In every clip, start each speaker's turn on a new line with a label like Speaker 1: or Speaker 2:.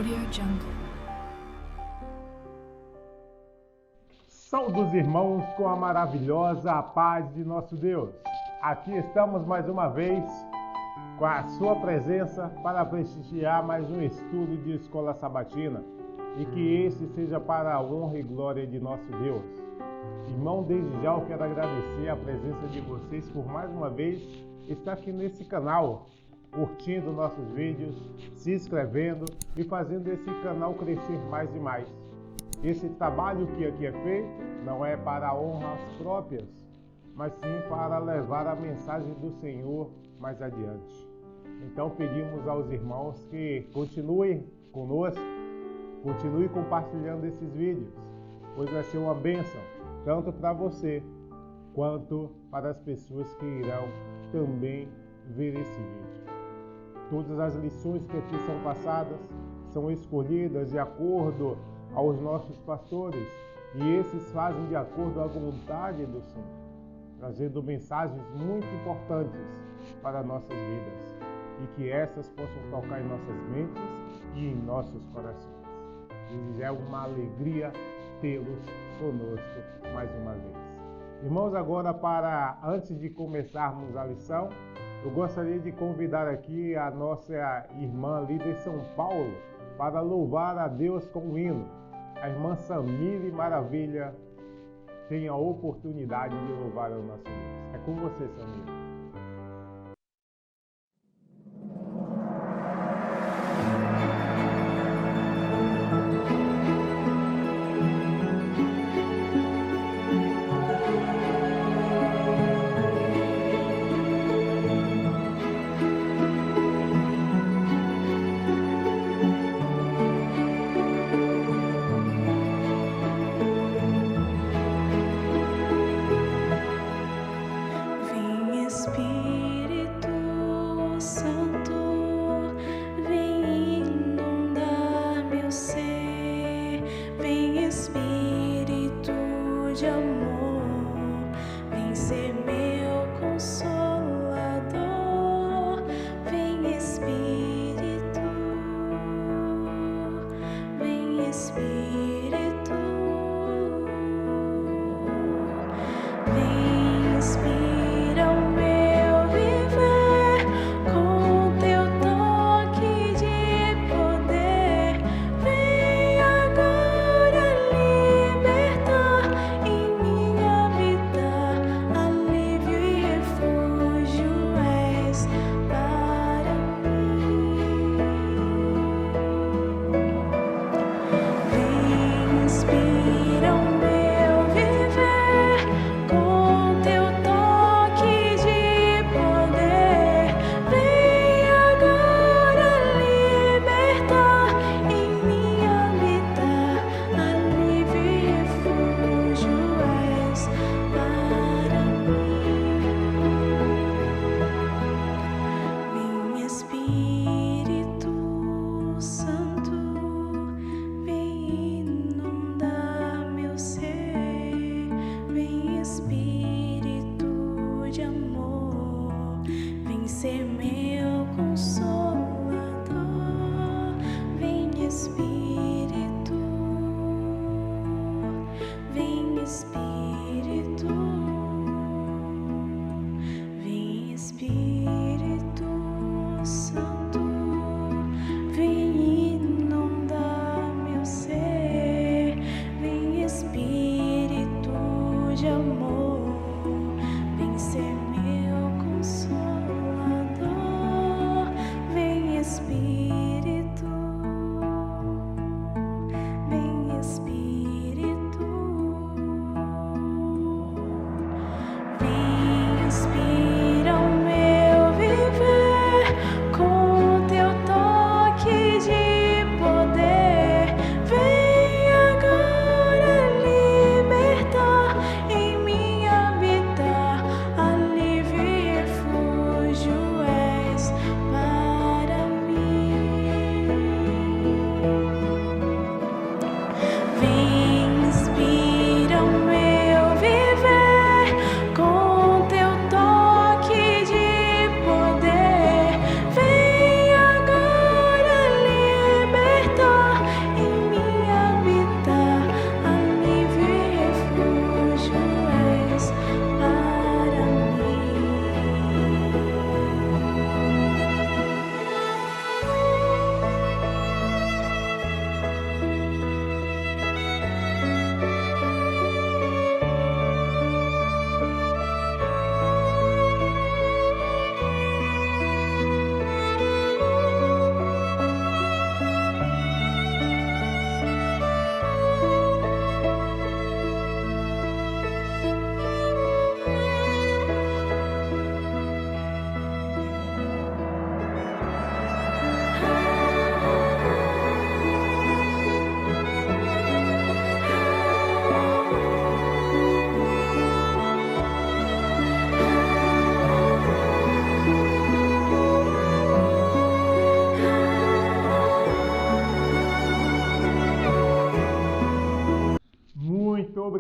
Speaker 1: AudioJungle.
Speaker 2: Saudos irmãos com a maravilhosa paz de nosso Deus. Aqui estamos mais uma vez com a sua presença para prestigiar mais um estudo de Escola Sabatina e que esse seja para a honra e glória de nosso Deus. Irmão, desde já eu quero agradecer a presença de vocês por mais uma vez estar aqui nesse canal, curtindo nossos vídeos, se inscrevendo e fazendo esse canal crescer mais e mais. Esse trabalho que aqui é feito não é para honras próprias, mas sim para levar a mensagem do Senhor mais adiante. Então pedimos aos irmãos que continuem conosco, continuem compartilhando esses vídeos, pois vai ser uma bênção, tanto para você, quanto para as pessoas que irão também ver esse vídeo. Todas as lições que aqui são passadas são escolhidas de acordo aos nossos pastores e esses fazem de acordo à vontade do Senhor, trazendo mensagens muito importantes para nossas vidas e que essas possam tocar em nossas mentes e em nossos corações. E é uma alegria tê-los conosco mais uma vez. Irmãos, agora antes de começarmos a lição, eu gostaria de convidar aqui a nossa irmã líder São Paulo para louvar a Deus com um hino. A irmã Samile Maravilha tem a oportunidade de louvar ao nosso Deus. É com você, Samile.
Speaker 3: Inspira o meu viver com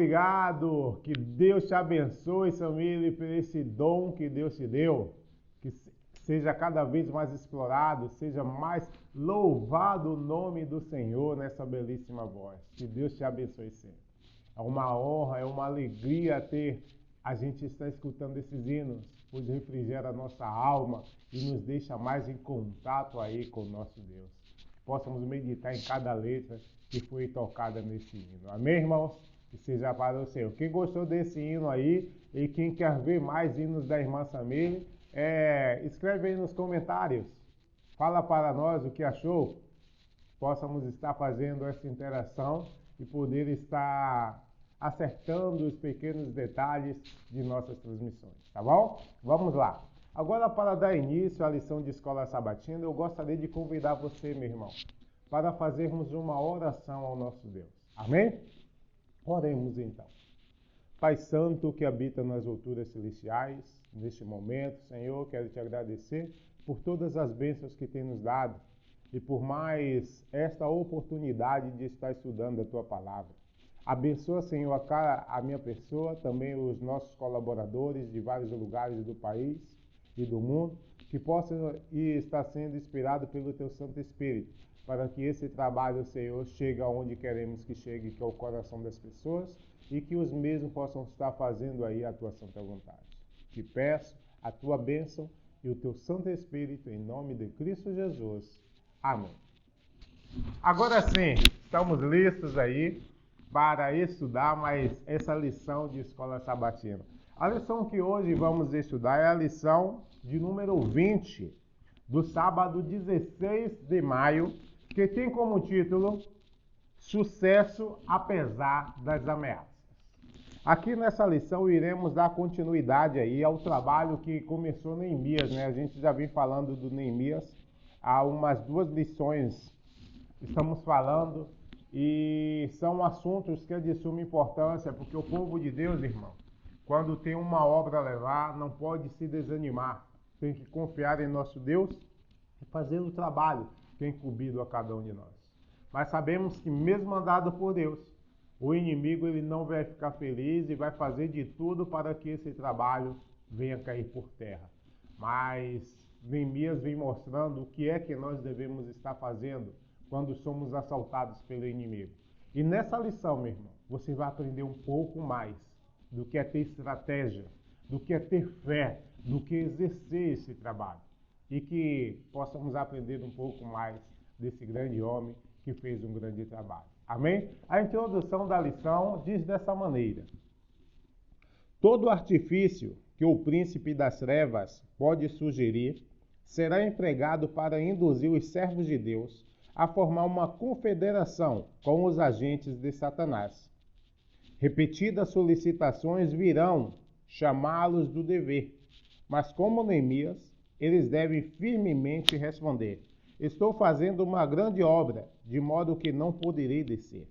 Speaker 2: obrigado. Que Deus te abençoe, Samir, por esse dom que Deus te deu. Que seja cada vez mais explorado, seja mais louvado o nome do Senhor nessa belíssima voz. Que Deus te abençoe sempre. É uma honra, é uma alegria ter a gente estar escutando esses hinos, pois refrigera a nossa alma e nos deixa mais em contato aí com o nosso Deus. Possamos meditar em cada letra que foi tocada nesse hino. Amém, irmãos? Que seja para o Senhor. Quem gostou desse hino aí e quem quer ver mais hinos da irmã Samir, escreve aí nos comentários. Fala para nós o que achou. Possamos estar fazendo essa interação e poder estar acertando os pequenos detalhes de nossas transmissões, tá bom? Vamos lá. Agora, para dar início à lição de Escola Sabatina, eu gostaria de convidar você, meu irmão, para fazermos uma oração ao nosso Deus. Amém? Oremos então. Pai Santo que habita nas alturas celestiais, neste momento, Senhor, quero te agradecer por todas as bênçãos que tem nos dado e por mais esta oportunidade de estar estudando a Tua Palavra. Abençoa, Senhor, a minha pessoa, também os nossos colaboradores de vários lugares do país e do mundo, que possam estar sendo inspirados pelo Teu Santo Espírito, para que esse trabalho, Senhor, chegue aonde queremos que chegue, que é o coração das pessoas, e que os mesmos possam estar fazendo aí a Tua santa vontade. Te peço a Tua bênção e o Teu Santo Espírito, em nome de Cristo Jesus. Amém. Agora sim, estamos listos aí para estudar mais essa lição de Escola Sabatina. A lição que hoje vamos estudar é a lição de número 20, do sábado 16 de maio, que tem como título Sucesso apesar das ameaças. Aqui nessa lição iremos dar continuidade aí ao trabalho que começou Neemias, né? A gente já vem falando do Neemias há umas 2 lições. Estamos falando e são assuntos que é de suma importância, porque o povo de Deus, irmão, quando tem uma obra a levar, não pode se desanimar. Tem que confiar em nosso Deus e fazer o trabalho que é incumbido a cada um de nós. Mas sabemos que mesmo andado por Deus, o inimigo ele não vai ficar feliz e vai fazer de tudo para que esse trabalho venha cair por terra. Mas Neemias vem mostrando o que é que nós devemos estar fazendo quando somos assaltados pelo inimigo. E nessa lição, meu irmão, você vai aprender um pouco mais do que é ter estratégia, do que é ter fé, do que exercer esse trabalho. E que possamos aprender um pouco mais desse grande homem que fez um grande trabalho. Amém? A introdução da lição diz dessa maneira: todo artifício que o príncipe das trevas pode sugerir será empregado para induzir os servos de Deus a formar uma confederação com os agentes de Satanás. Repetidas solicitações virão chamá-los do dever, mas como Neemias, eles devem firmemente responder: estou fazendo uma grande obra, de modo que não poderei descer.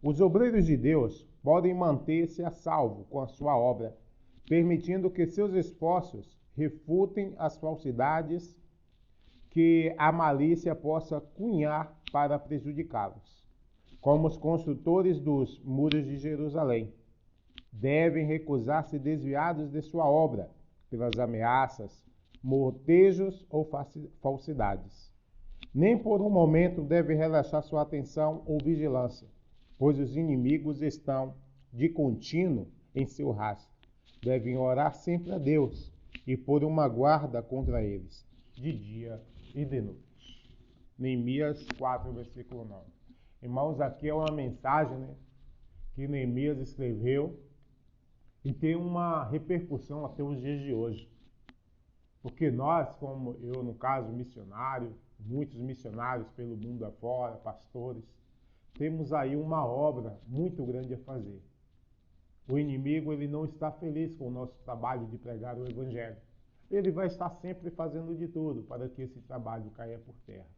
Speaker 2: Os obreiros de Deus podem manter-se a salvo com a sua obra, permitindo que seus esforços refutem as falsidades que a malícia possa cunhar para prejudicá-los. Como os construtores dos muros de Jerusalém, devem recusar-se desviados de sua obra pelas ameaças, motejos ou falsidades. Nem por um momento deve relaxar sua atenção ou vigilância, pois os inimigos estão de contínuo em seu rastro. Devem orar sempre a Deus e pôr uma guarda contra eles, de dia e de noite. Neemias 4, versículo 9. Irmãos, aqui é uma mensagem, né, que Neemias escreveu e tem uma repercussão até os dias de hoje. Porque nós, como eu, no caso, missionário, muitos missionários pelo mundo afora, pastores, temos aí uma obra muito grande a fazer. O inimigo ele não está feliz com o nosso trabalho de pregar o Evangelho. Ele vai estar sempre fazendo de tudo para que esse trabalho caia por terra.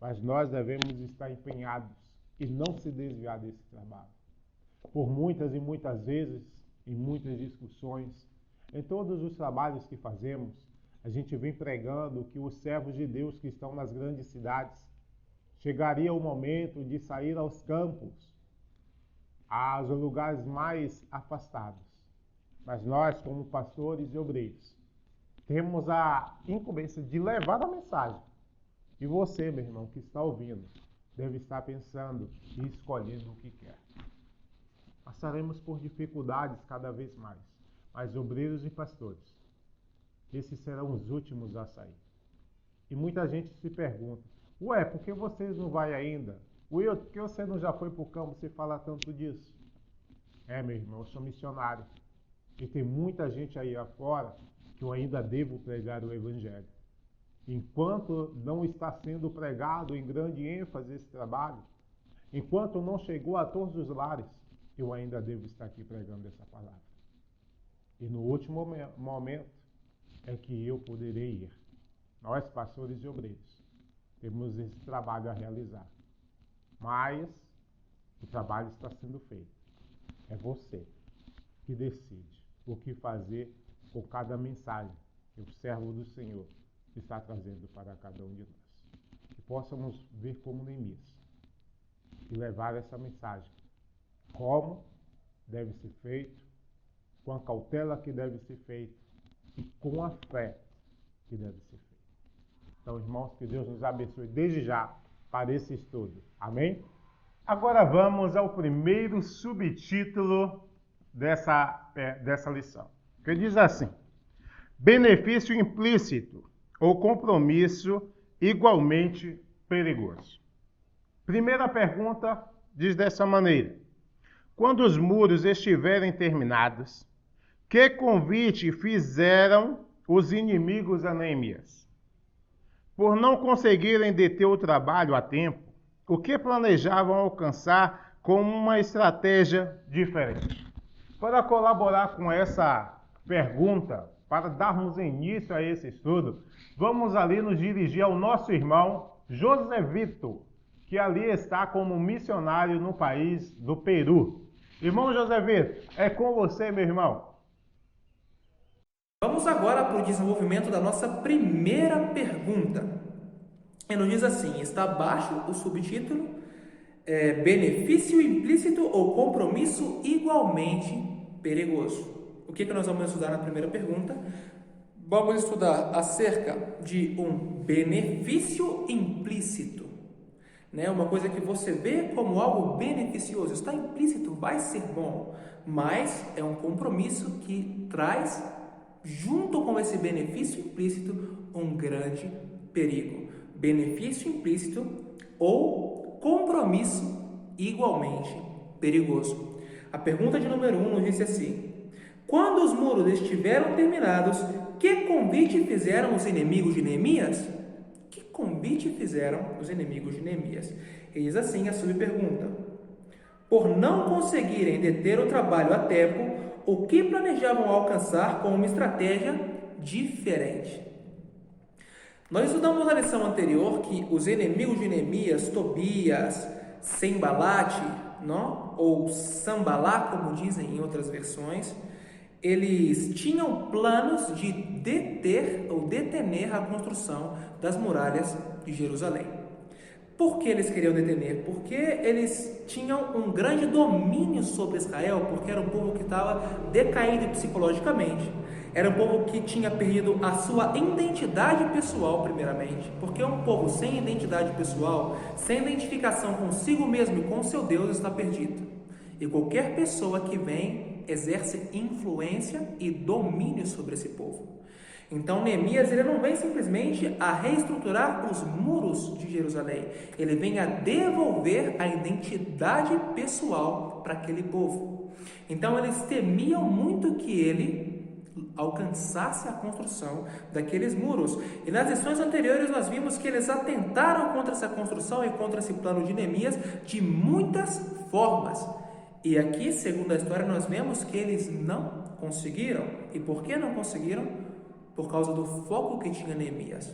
Speaker 2: Mas nós devemos estar empenhados e não se desviar desse trabalho. Por muitas e muitas vezes, em muitas discussões, em todos os trabalhos que fazemos, a gente vem pregando que os servos de Deus que estão nas grandes cidades chegaria o momento de sair aos campos aos lugares mais afastados. Mas nós, como pastores e obreiros, temos a incumbência de levar a mensagem. E você, meu irmão, que está ouvindo, deve estar pensando e escolhendo o que quer. Passaremos por dificuldades cada vez mais, mas obreiros e pastores, esses serão os últimos a sair. E muita gente se pergunta, ué, por que vocês não vão ainda? Will, por que você não já foi para o campo e fala tanto disso? Meu irmão, eu sou missionário. E tem muita gente aí afora que eu ainda devo pregar o Evangelho. Enquanto não está sendo pregado em grande ênfase esse trabalho, enquanto não chegou a todos os lares, eu ainda devo estar aqui pregando essa palavra. E no último momento é que eu poderei ir. Nós, pastores e obreiros, temos esse trabalho a realizar. Mas o trabalho está sendo feito. É você que decide o que fazer com cada mensagem que o servo do Senhor está trazendo para cada um de nós. Que possamos ver como Neemias e levar essa mensagem. Como deve ser feito, com a cautela que deve ser feito e com a fé que deve ser feita. Então, irmãos, que Deus nos abençoe desde já para esse estudo. Amém? Agora vamos ao primeiro subtítulo dessa lição, que diz assim: benefício implícito ou compromisso igualmente perigoso. Primeira pergunta diz dessa maneira: quando os muros estiverem terminados, que convite fizeram os inimigos a Neemias? Por não conseguirem deter o trabalho a tempo, o que planejavam alcançar com uma estratégia diferente? Para colaborar com essa pergunta, para darmos início a esse estudo, vamos ali nos dirigir ao nosso irmão José Vitor, que ali está como missionário no país do Peru. Irmão José Vitor, é com você, meu irmão.
Speaker 1: Vamos agora para o desenvolvimento da nossa primeira pergunta. Ele nos diz assim, está abaixo o subtítulo, benefício implícito ou compromisso igualmente perigoso. O que nós vamos estudar na primeira pergunta? Vamos estudar acerca de um benefício implícito. Uma coisa que você vê como algo beneficioso, está implícito, vai ser bom, mas é um compromisso que traz, junto com esse benefício implícito, um grande perigo. Benefício implícito ou compromisso igualmente perigoso. A pergunta de número 1 nos disse assim: quando os muros estiveram terminados, que convite fizeram os inimigos de Neemias? Que convite fizeram os inimigos de Neemias? Eis assim a subpergunta: por não conseguirem deter o trabalho a tempo, o que planejavam alcançar com uma estratégia diferente? Nós estudamos na lição anterior que os inimigos de Neemias, Tobias, Sembalate, ou Sambalá, como dizem em outras versões, eles tinham planos de deter ou detener a construção das muralhas de Jerusalém. Por que eles queriam detener? Porque eles tinham um grande domínio sobre Israel, porque era um povo que estava decaído psicologicamente. Era um povo que tinha perdido a sua identidade pessoal, primeiramente, porque um povo sem identidade pessoal, sem identificação consigo mesmo e com seu Deus, está perdido. E qualquer pessoa que vem exerce influência e domínio sobre esse povo. Então Neemias ele não vem simplesmente a reestruturar os muros de Jerusalém, ele vem a devolver a identidade pessoal para aquele povo. Então eles temiam muito que ele alcançasse a construção daqueles muros. E nas lições anteriores nós vimos que eles atentaram contra essa construção e contra esse plano de Neemias de muitas formas. E aqui, segundo a história, nós vemos que eles não conseguiram. E por que não conseguiram? Por causa do foco que tinha Neemias,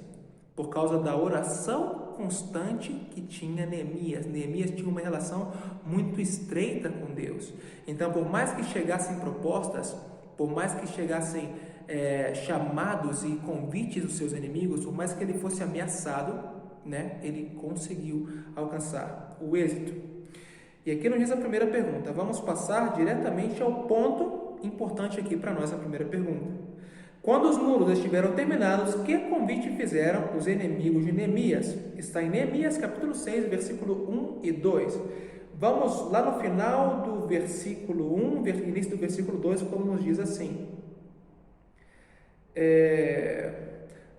Speaker 1: por causa da oração constante que tinha Neemias. Neemias tinha uma relação muito estreita com Deus. Então, por mais que chegassem propostas, por mais que chegassem chamados e convites dos seus inimigos, por mais que ele fosse ameaçado, ele conseguiu alcançar o êxito. E aqui nos diz a primeira pergunta. Vamos passar diretamente ao ponto importante aqui para nós, a primeira pergunta. Quando os muros estiveram terminados, que convite fizeram os inimigos de Neemias? Está em Neemias capítulo 6, versículo 1 e 2. Vamos lá no final do versículo 1, início do versículo 2, como nos diz assim.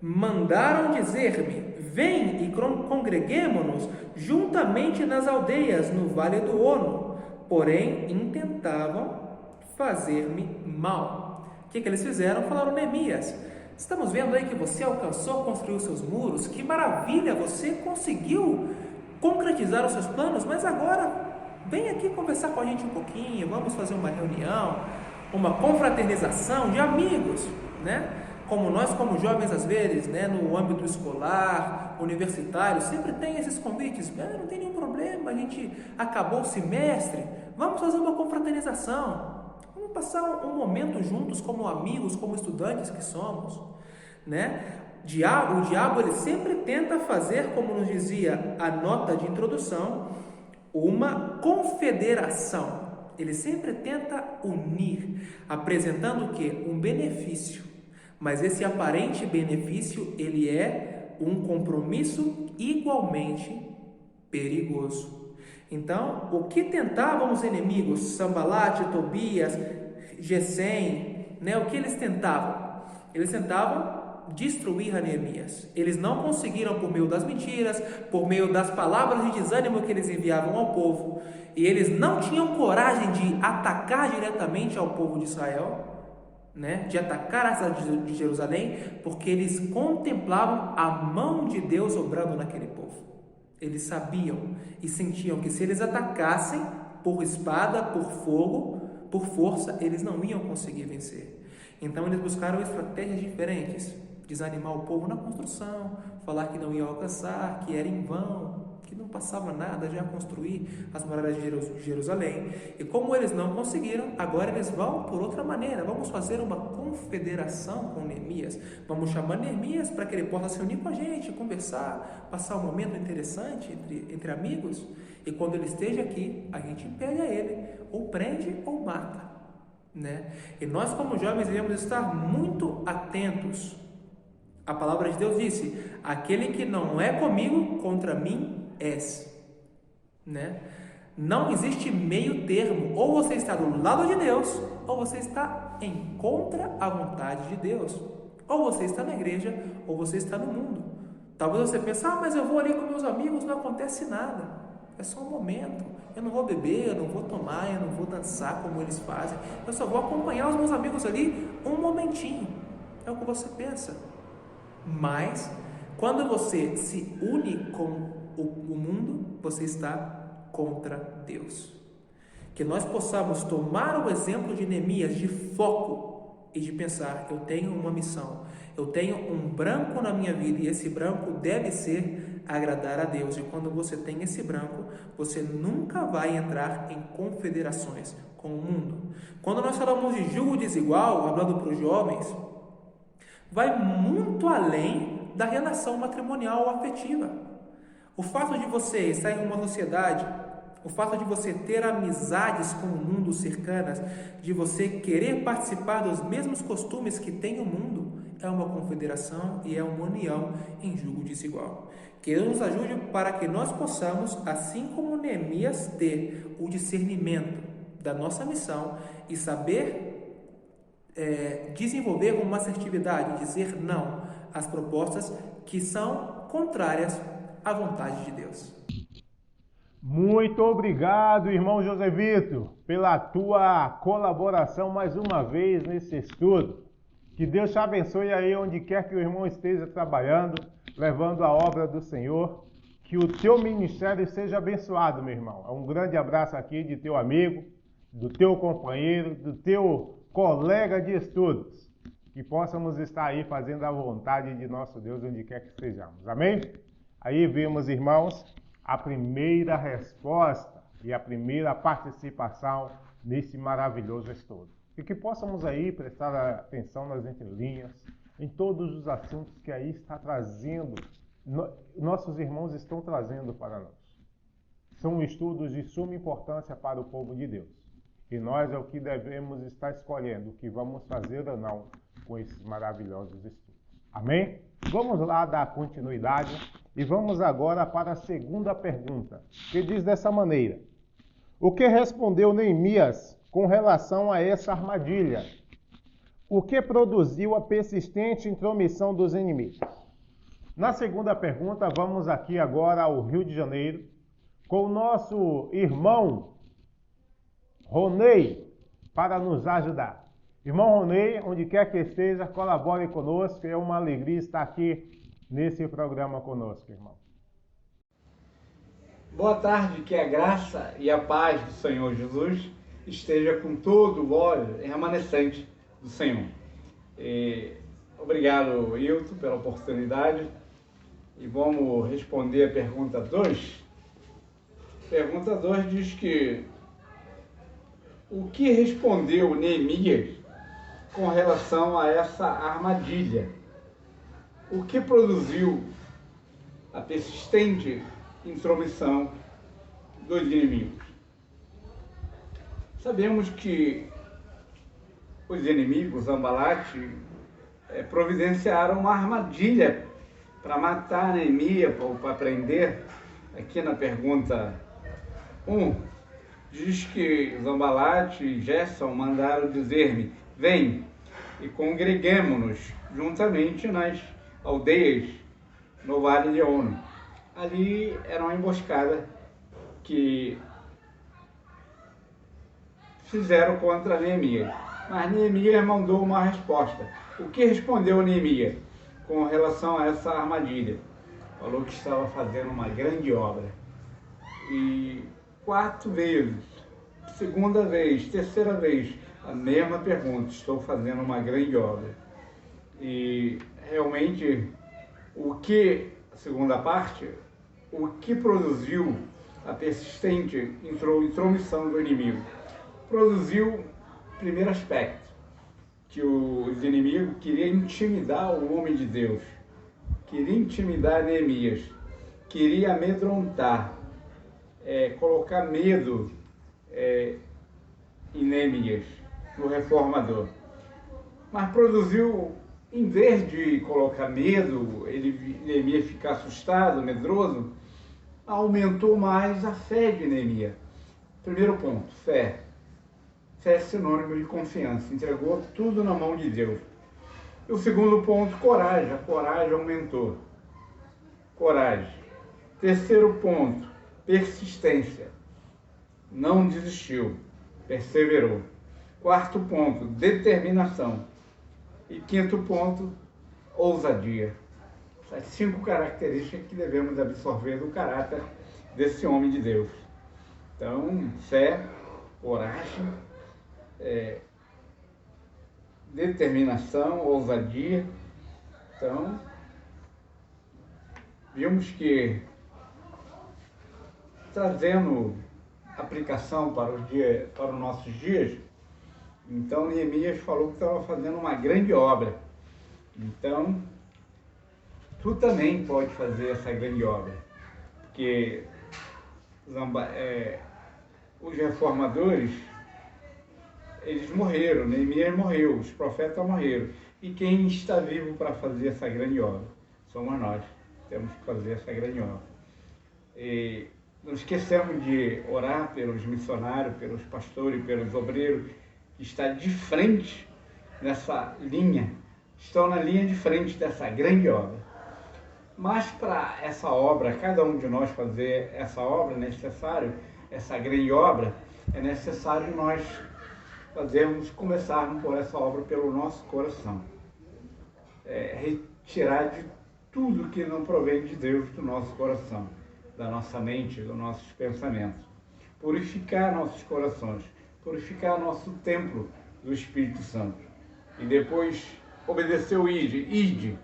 Speaker 1: Mandaram dizer-me: vem e congreguemo-nos juntamente nas aldeias no vale do Ono, porém intentavam fazer-me mal. O que eles fizeram? Falaram: Neemias, estamos vendo aí que você alcançou construir os seus muros, que maravilha, você conseguiu concretizar os seus planos, mas agora vem aqui conversar com a gente um pouquinho, vamos fazer uma reunião, uma confraternização de amigos, né? Como nós, como jovens, às vezes, né, no âmbito escolar, universitário, sempre tem esses convites. Não tem nenhum problema, a gente acabou o semestre, vamos fazer uma confraternização, vamos passar um momento juntos como amigos, como estudantes que somos, né? O diabo ele sempre tenta fazer, como nos dizia a nota de introdução, uma confederação. Ele sempre tenta unir, apresentando o quê? Um benefício. Mas esse aparente benefício, ele é um compromisso igualmente perigoso. Então, o que tentavam os inimigos, Sanbalate, Tobias, Gesem, né? O que eles tentavam? Eles tentavam destruir a Neemias. Eles não conseguiram por meio das mentiras, por meio das palavras de desânimo que eles enviavam ao povo. E eles não tinham coragem de atacar diretamente ao povo de Israel, né, de atacar a cidade de Jerusalém, porque eles contemplavam a mão de Deus obrando naquele povo. Eles sabiam e sentiam que se eles atacassem por espada, por fogo, por força, eles não iam conseguir vencer. Então eles buscaram estratégias diferentes: desanimar o povo na construção, falar que não ia alcançar, que era em vão, que não passava nada já a construir as muralhas de Jerusalém. E como eles não conseguiram, agora eles vão por outra maneira. Vamos fazer uma confederação com Neemias. Vamos chamar Neemias para que ele possa se unir com a gente, conversar, passar um momento interessante entre amigos. E quando ele esteja aqui, a gente pega ele, ou prende ou mata, né? E nós, como jovens, devemos estar muito atentos. A palavra de Deus disse: aquele que não é comigo, contra mim és, né? Não existe meio termo. Ou você está do lado de Deus, ou você está em contra a vontade de Deus. Ou você está na igreja, ou você está no mundo. Talvez você pense: mas eu vou ali com meus amigos, não acontece nada. É só um momento. Eu não vou beber, eu não vou tomar, eu não vou dançar como eles fazem. Eu só vou acompanhar os meus amigos ali um momentinho. É o que você pensa. Mas quando você se une com o mundo, você está contra Deus. Que nós possamos tomar o exemplo de Neemias de foco e de pensar: eu tenho uma missão, eu tenho um branco na minha vida e esse branco deve ser agradar a Deus. E quando você tem esse branco, você nunca vai entrar em confederações com o mundo. Quando nós falamos de julgo desigual, falando para os jovens, vai muito além da relação matrimonial ou afetiva. O fato de você estar em uma sociedade, o fato de você ter amizades com o mundo cercanas, de você querer participar dos mesmos costumes que tem o mundo, é uma confederação e é uma união em julgo desigual. Que Deus nos ajude para que nós possamos, assim como Neemias, ter o discernimento da nossa missão e saber desenvolver com uma assertividade, dizer não às propostas que são contrárias à vontade de Deus.
Speaker 2: Muito obrigado, irmão José Vitor, pela tua colaboração mais uma vez nesse estudo. Que Deus te abençoe aí onde quer que o irmão esteja trabalhando, levando a obra do Senhor. Que o teu ministério seja abençoado, meu irmão. Um grande abraço aqui de teu amigo, do teu companheiro, do teu colega de estudos. Que possamos estar aí fazendo a vontade de nosso Deus onde quer que estejamos. Amém? Aí vimos, irmãos, a primeira resposta e a primeira participação nesse maravilhoso estudo. E que possamos aí prestar atenção nas entrelinhas, em todos os assuntos que aí está trazendo, nossos irmãos estão trazendo para nós. são estudos de suma importância para o povo de Deus. E nós é o que devemos estar escolhendo, o que vamos fazer ou não com esses maravilhosos estudos. Amém? Vamos lá dar continuidade e vamos agora para a segunda pergunta, que diz dessa maneira: o que respondeu Neemias com relação a essa armadilha? O que produziu a persistente intromissão dos inimigos? Na segunda pergunta, vamos aqui agora ao Rio de Janeiro, com o nosso irmão Ronei, para nos ajudar. Irmão Ronei, onde quer que esteja, colabore conosco. É uma alegria estar aqui nesse programa conosco, irmão.
Speaker 3: Boa tarde, que a graça e a paz do Senhor Jesus esteja com todo o óleo remanescente do Senhor. Obrigado, Hilton, pela oportunidade. E vamos responder a pergunta 2. Pergunta 2 diz que o que respondeu Neemias com relação a essa armadilha? O que produziu a persistente intromissão dos inimigos? Sabemos que os inimigos, Sanbalate, providenciaram uma armadilha para matar Neemias, para prender. Aqui na pergunta 1, diz que Sanbalate e Gesem mandaram dizer-me: vem e congreguemo-nos juntamente nas aldeias no Vale de Ono. Ali era uma emboscada que fizeram contra Neemias. Mas Neemias mandou uma resposta. O que respondeu Neemias com relação a essa armadilha? Falou que estava fazendo uma grande obra. E 4 vezes, segunda vez, terceira vez, a mesma pergunta: estou fazendo uma grande obra. E realmente, a segunda parte, o que produziu a persistente intromissão do inimigo? Produziu, primeiro aspecto, que os inimigos queriam intimidar o homem de Deus, queriam intimidar Neemias, queria amedrontar, colocar medo em Neemias, no reformador. Mas produziu, em vez de colocar medo, Neemias ficar assustado, medroso, aumentou mais a fé de Neemias. Primeiro ponto, fé. Fé é sinônimo de confiança, entregou tudo na mão de Deus. E o segundo ponto, coragem. A coragem aumentou. Coragem. Terceiro ponto, persistência. Não desistiu, perseverou. Quarto ponto, determinação. E quinto ponto, ousadia. Essas 5 características que devemos absorver do caráter desse homem de Deus. Então, fé, coragem, determinação, ousadia. Então, vimos que, trazendo aplicação para os nossos dias, então Neemias falou que estava fazendo uma grande obra. Então, tu também pode fazer essa grande obra, porque os reformadores, eles morreram, Neemias morreu, os profetas morreram. E quem está vivo para fazer essa grande obra? Somos nós, temos que fazer essa grande obra. E não esquecemos de orar pelos missionários, pelos pastores, pelos obreiros, que estão de frente nessa linha, estão na linha de frente dessa grande obra. Mas para essa obra, cada um de nós fazer essa obra, essa grande obra, é necessário nós começarmos por essa obra pelo nosso coração. Retirar de tudo que não provém de Deus do nosso coração, da nossa mente, dos nossos pensamentos. Purificar nossos corações, purificar nosso templo do Espírito Santo. E depois obedecer o ide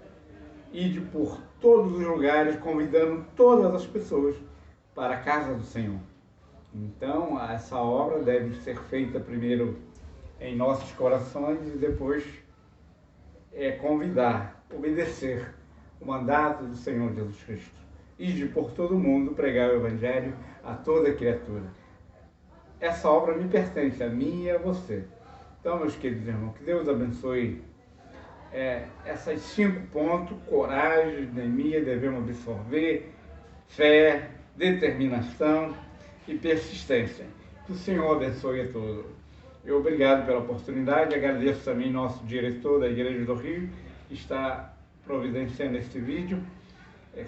Speaker 3: por todos os lugares, convidando todas as pessoas para a casa do Senhor. Então, essa obra deve ser feita primeiro em nossos corações e depois convidar, obedecer o mandato do Senhor Jesus Cristo. ide por todo mundo pregar o Evangelho a toda criatura. Essa obra me pertence, a mim e a você. Então, meus queridos irmãos, que Deus abençoe essas 5 pontos: coragem, Neemias, devemos absorver, fé, determinação e persistência. Que o Senhor abençoe a todos. Eu obrigado pela oportunidade, agradeço também nosso diretor da Igreja do Rio, que está providenciando este vídeo,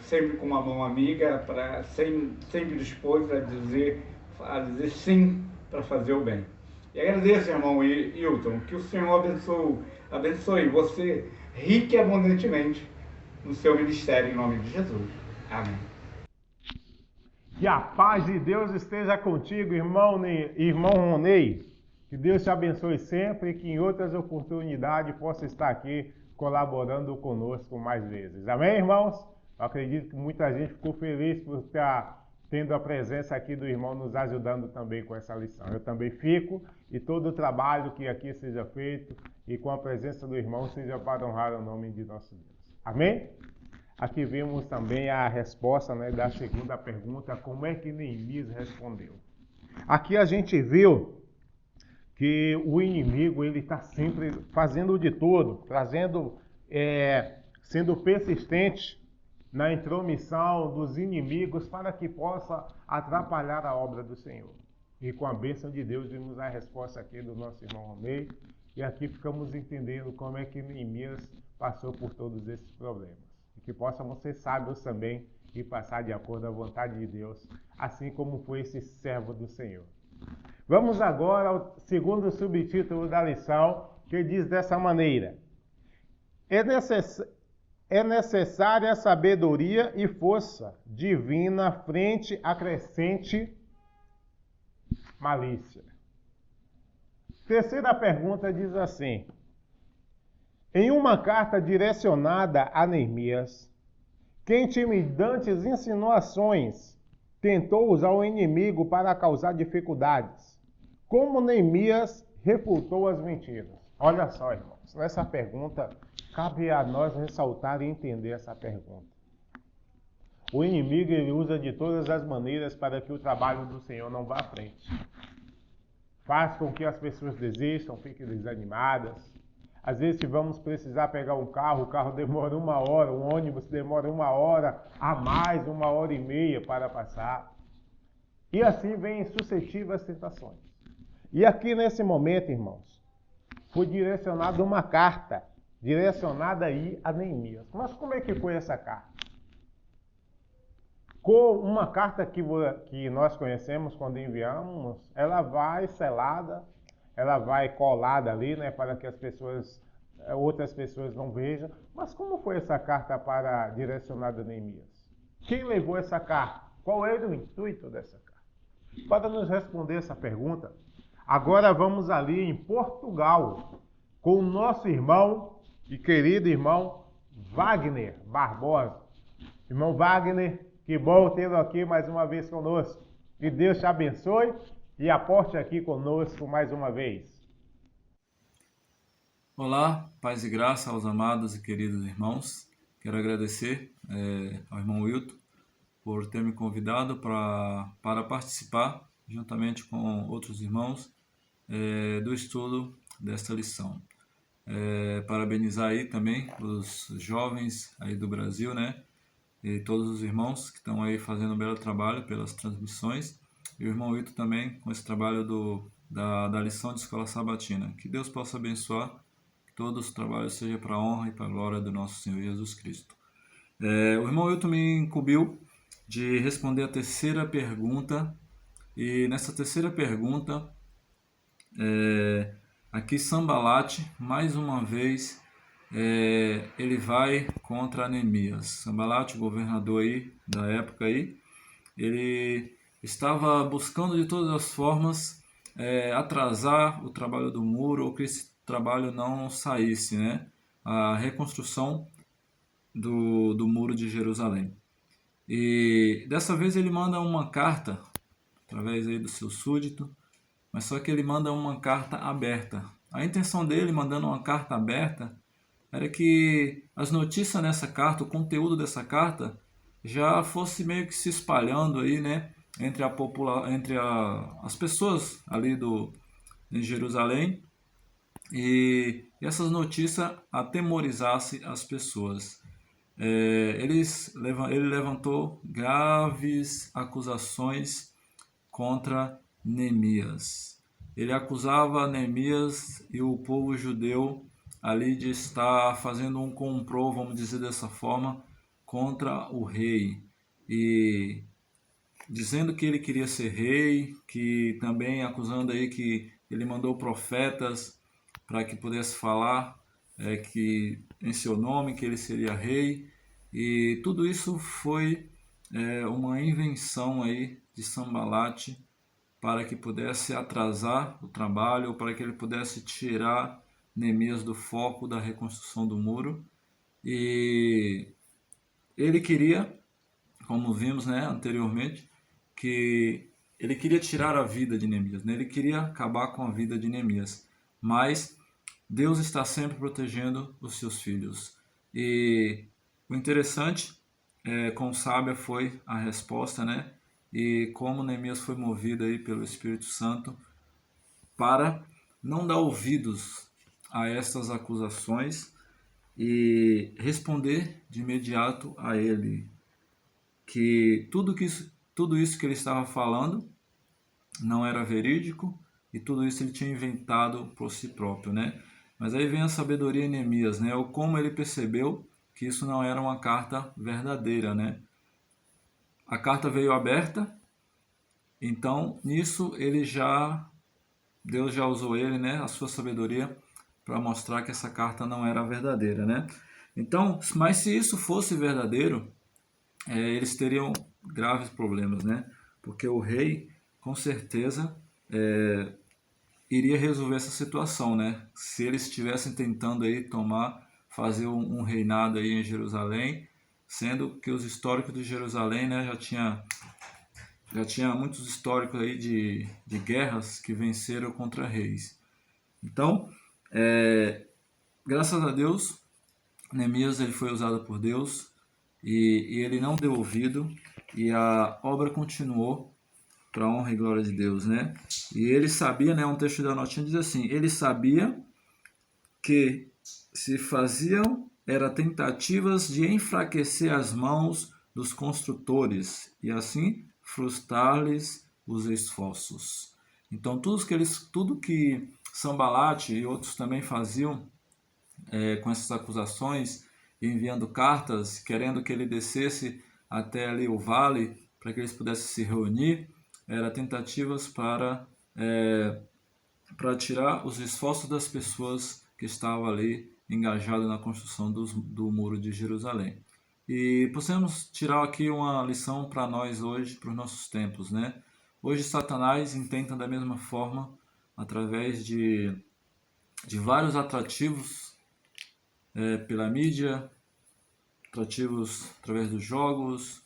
Speaker 3: sempre com uma mão amiga, sempre disposto a dizer sim para fazer o bem. E agradeço, irmão Hilton, que o Senhor abençoe você rico e abundantemente no seu ministério, em nome de Jesus. Amém.
Speaker 2: Que a paz de Deus esteja contigo, irmão Ronei. Que Deus te abençoe sempre e que em outras oportunidades possa estar aqui colaborando conosco mais vezes. Amém, irmãos? Eu acredito que muita gente ficou feliz por estar tendo a presença aqui do irmão nos ajudando também com essa lição. Eu também fico, e todo o trabalho que aqui seja feito e com a presença do irmão seja para honrar o nome de nosso Deus. Amém? Aqui vimos também a resposta, né, da segunda pergunta: como é que Neemias respondeu? Aqui a gente viu que o inimigo ele está sempre fazendo de tudo, sendo persistente na intromissão dos inimigos para que possa atrapalhar a obra do Senhor. E com a bênção de Deus vimos a resposta aqui do nosso irmão Romei, e aqui ficamos entendendo como é que Neemias passou por todos esses problemas. E que possamos ser sábios também e passar de acordo à vontade de Deus, assim como foi esse servo do Senhor. Vamos agora ao segundo subtítulo da lição, que diz dessa maneira: é necessária sabedoria e força divina frente à crescente malícia. Terceira pergunta diz assim: em uma carta direcionada a Neemias, que intimidantes insinuações tentou usar o inimigo para causar dificuldades, como Neemias refutou as mentiras? Olha só, irmãos, nessa pergunta cabe a nós ressaltar e entender essa pergunta. O inimigo ele usa de todas as maneiras para que o trabalho do Senhor não vá à frente. Faz com que as pessoas desistam, fiquem desanimadas. Às vezes, se vamos precisar pegar um carro, o carro demora 1 hora, um ônibus demora 1 hora a mais, 1h30 para passar. E assim vêm sucessivas tentações. E aqui nesse momento, irmãos, foi direcionada uma carta, direcionada aí a Neemias. Mas como é que foi essa carta? Com uma carta que nós conhecemos quando enviamos, ela vai selada, ela vai colada ali, né, para que outras pessoas não vejam. Mas como foi essa carta direcionada a Neemias? Quem levou essa carta? Qual era o intuito dessa carta? Para nos responder essa pergunta, agora vamos ali em Portugal, com o nosso irmão e querido irmão Wagner Barbosa. Irmão Wagner, que bom tê-lo aqui mais uma vez conosco. Que Deus te abençoe e aporte aqui conosco mais uma vez.
Speaker 4: Olá, paz e graça aos amados e queridos irmãos. Quero agradecer ao irmão Wilton por ter me convidado para participar, juntamente com outros irmãos, do estudo desta lição. Parabenizar aí também os jovens aí do Brasil, né? E todos os irmãos que estão aí fazendo um belo trabalho pelas transmissões. E o irmão Wilton também com esse trabalho da lição de escola sabatina. Que Deus possa abençoar, que todos os trabalhos sejam para a honra e para a glória do nosso Senhor Jesus Cristo. O irmão Wilton me incumbiu de responder a terceira pergunta. E nessa terceira pergunta, aqui Sambalate, mais uma vez, ele vai contra Neemias. Sambalate, o governador aí da época aí, ele estava buscando de todas as formas atrasar o trabalho do muro, ou que esse trabalho não saísse, né? A reconstrução do muro de Jerusalém. E dessa vez ele manda uma carta, através aí do seu súdito, mas só que ele manda uma carta aberta. A intenção dele, mandando uma carta aberta, era que as notícias nessa carta, o conteúdo dessa carta, já fosse meio que se espalhando aí, né, entre as pessoas ali em Jerusalém, e essas notícias atemorizassem as pessoas. Ele levantou graves acusações contra Neemias. Ele acusava Neemias e o povo judeu ali de estar fazendo um complô, vamos dizer dessa forma, contra o rei, e dizendo que ele queria ser rei, que também acusando aí que ele mandou profetas para que pudesse falar que em seu nome que ele seria rei, e tudo isso foi uma invenção aí de Sanbalate para que pudesse atrasar o trabalho, para que ele pudesse tirar Neemias do foco da reconstrução do muro. E ele queria, como vimos, né, anteriormente, que ele queria tirar a vida de Neemias, né? Ele queria acabar com a vida de Neemias, mas Deus está sempre protegendo os seus filhos. E o interessante quão sábia foi a resposta, né? E como Neemias foi movido aí pelo Espírito Santo para não dar ouvidos a estas acusações e responder de imediato a ele que tudo isso que ele estava falando não era verídico, e tudo isso ele tinha inventado por si próprio, né? Mas aí vem a sabedoria em Neemias, né? Ou como ele percebeu que isso não era uma carta verdadeira, né? A carta veio aberta, então nisso Deus já usou ele, né? A sua sabedoria para mostrar que essa carta não era verdadeira, né? Então, mas se isso fosse verdadeiro, eles teriam graves problemas, né? Porque o rei, com certeza, iria resolver essa situação, né? Se eles estivessem tentando aí fazer um reinado aí em Jerusalém, sendo que os históricos de Jerusalém, né, já tinha muitos históricos aí de guerras que venceram contra reis. Então, graças a Deus, Neemias ele foi usado por Deus, e ele não deu ouvido, e a obra continuou para a honra e glória de Deus, né? E ele sabia, né? Um texto da notinha diz assim: ele sabia que se faziam tentativas de enfraquecer as mãos dos construtores e assim frustrar-lhes os esforços. Então tudo que Sanbalate e outros também faziam com essas acusações, enviando cartas, querendo que ele descesse até ali o vale para que eles pudessem se reunir, eram tentativas para tirar os esforços das pessoas que estavam ali engajadas na construção do muro de Jerusalém. E podemos tirar aqui uma lição para nós hoje, para os nossos tempos, né? Hoje Satanás intenta da mesma forma, através de vários atrativos pela mídia, atrativos através dos jogos,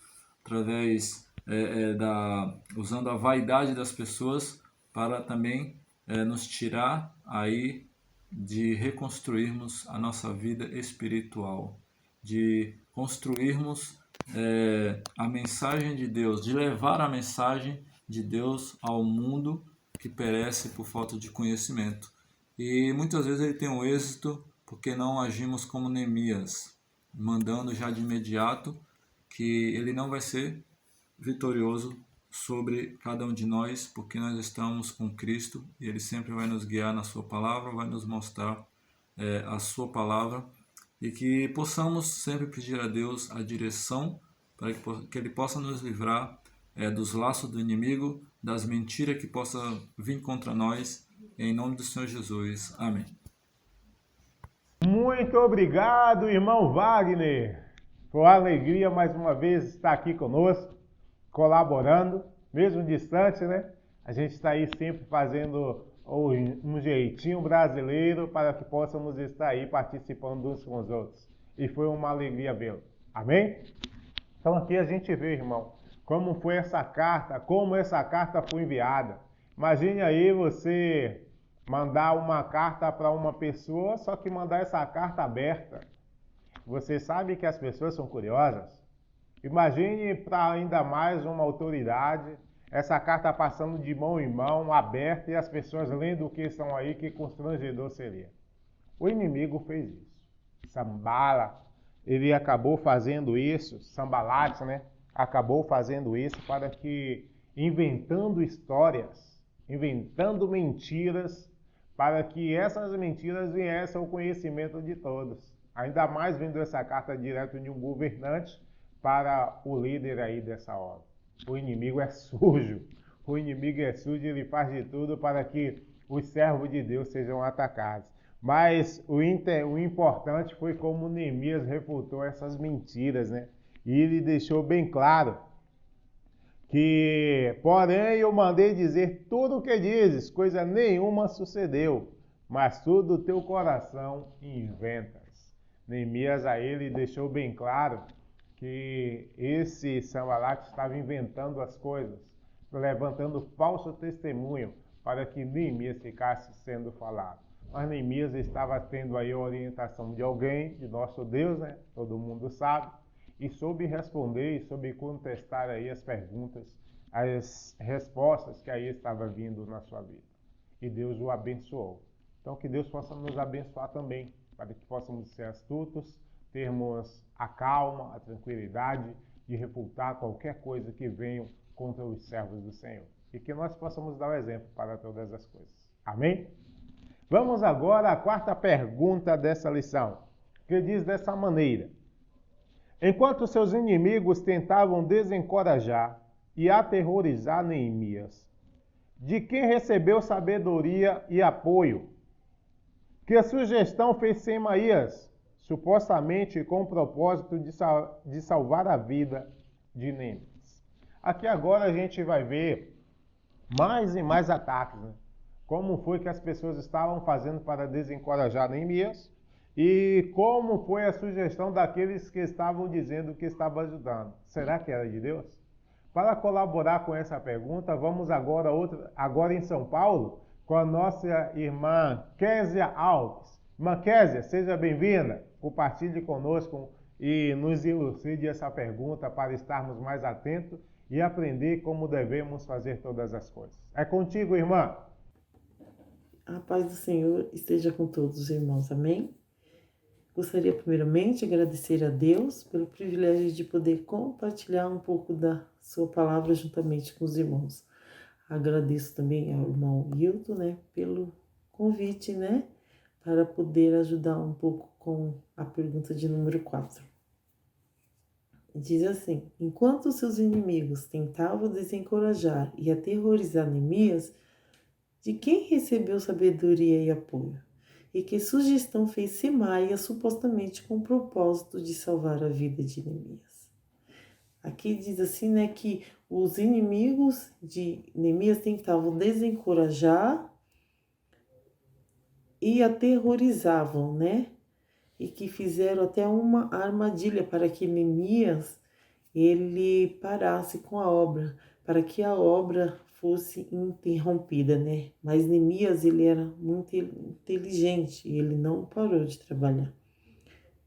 Speaker 4: usando a vaidade das pessoas para também nos tirar aí de reconstruirmos a nossa vida espiritual, de construirmos a mensagem de Deus, de levar a mensagem de Deus ao mundo que perece por falta de conhecimento. E muitas vezes ele tem um êxito porque não agimos como Neemias, mandando já de imediato que ele não vai ser vitorioso sobre cada um de nós, porque nós estamos com Cristo e ele sempre vai nos guiar na sua palavra, vai nos mostrar a sua palavra, e que possamos sempre pedir a Deus a direção para que ele possa nos livrar dos laços do inimigo, das mentiras que possam vir contra nós, em nome do Senhor Jesus. Amém.
Speaker 2: Muito obrigado, irmão Wagner. Foi uma alegria mais uma vez estar aqui conosco, colaborando, mesmo distante, né? A gente está aí sempre fazendo um jeitinho brasileiro para que possamos estar aí participando uns com os outros. E foi uma alegria vê-lo. Amém? Então aqui a gente vê, irmão, como foi essa carta, como essa carta foi enviada. Imagine aí você mandar uma carta para uma pessoa, só que mandar essa carta aberta. Você sabe que as pessoas são curiosas. Imagine para ainda mais uma autoridade, essa carta passando de mão em mão, aberta, e as pessoas lendo o que estão aí, que constrangedor seria. O inimigo fez isso. Sambala, ele acabou fazendo isso, Sambalate, né? Acabou fazendo isso para que, inventando histórias, inventando mentiras, para que essas mentiras viessem ao conhecimento de todos. Ainda mais vendo essa carta direto de um governante para o líder aí dessa obra. O inimigo é sujo. O inimigo é sujo, ele faz de tudo para que os servos de Deus sejam atacados. Mas o importante foi como Neemias refutou essas mentiras, né? E ele deixou bem claro que, porém, eu mandei dizer tudo o que dizes, coisa nenhuma sucedeu, mas tudo o teu coração inventas. Neemias a ele deixou bem claro que esse Sanbalate estava inventando as coisas, levantando falso testemunho para que Neemias ficasse sendo falado. Mas Neemias estava tendo aí a orientação de alguém, de nosso Deus, né? Todo mundo sabe, e soube responder e soube contestar aí as perguntas, as respostas que aí estava vindo na sua vida. E Deus o abençoou. Então que Deus possa nos abençoar também, para que possamos ser astutos, termos a calma, a tranquilidade de refutar qualquer coisa que venha contra os servos do Senhor. E que nós possamos dar o exemplo para todas as coisas. Amém? Vamos agora à quarta pergunta dessa lição, que diz dessa maneira: enquanto seus inimigos tentavam desencorajar e aterrorizar Neemias, de quem recebeu sabedoria e apoio? Que sugestão fez Semaías, supostamente com o propósito de salvar a vida de Neemias? Aqui agora a gente vai ver mais e mais ataques, né? Como foi que as pessoas estavam fazendo para desencorajar Neemias e como foi a sugestão daqueles que estavam dizendo que estava ajudando. Será que era de Deus? Para colaborar com essa pergunta, vamos agora em São Paulo, com a nossa irmã Késia Alves. Irmã Késia, seja bem-vinda. Compartilhe conosco e nos elucide essa pergunta para estarmos mais atentos e aprender como devemos fazer todas as coisas. É contigo, irmã.
Speaker 5: A paz do Senhor esteja com todos os irmãos, amém? Gostaria primeiramente de agradecer a Deus pelo privilégio de poder compartilhar um pouco da sua palavra juntamente com os irmãos. Agradeço também ao irmão Hilton, né, pelo convite, né, para poder ajudar um pouco com a pergunta de número 4. Diz assim: enquanto seus inimigos tentavam desencorajar e aterrorizar Neemias, de quem recebeu sabedoria e apoio? E que sugestão fez Semaías supostamente com o propósito de salvar a vida de Neemias? Aqui diz assim, né, que os inimigos de Neemias tentavam desencorajar e aterrorizavam, né? E que fizeram até uma armadilha para que Neemias ele parasse com a obra, para que a obra fosse interrompida, né? Mas Neemias, ele era muito inteligente e ele não parou de trabalhar.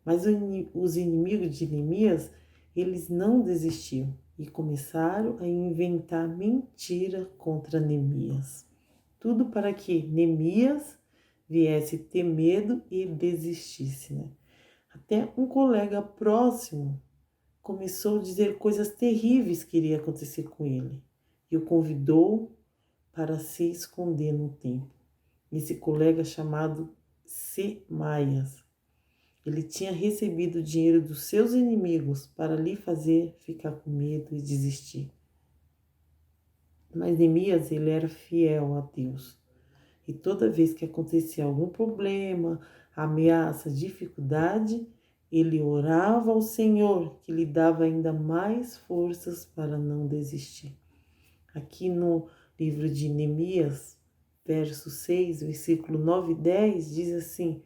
Speaker 5: Mas os inimigos de Neemias, eles não desistiam e começaram a inventar mentira contra Neemias. Tudo para que Neemias viesse ter medo e desistisse, né? Até um colega próximo começou a dizer coisas terríveis que iria acontecer com ele e o convidou para se esconder no templo. Esse colega chamado Semaías, ele tinha recebido o dinheiro dos seus inimigos para lhe fazer ficar com medo e desistir. Mas Neemias, ele era fiel a Deus. E toda vez que acontecia algum problema, ameaça, dificuldade, ele orava ao Senhor, que lhe dava ainda mais forças para não desistir. Aqui no livro de Neemias, verso 6, versículo 9 e 10, diz assim: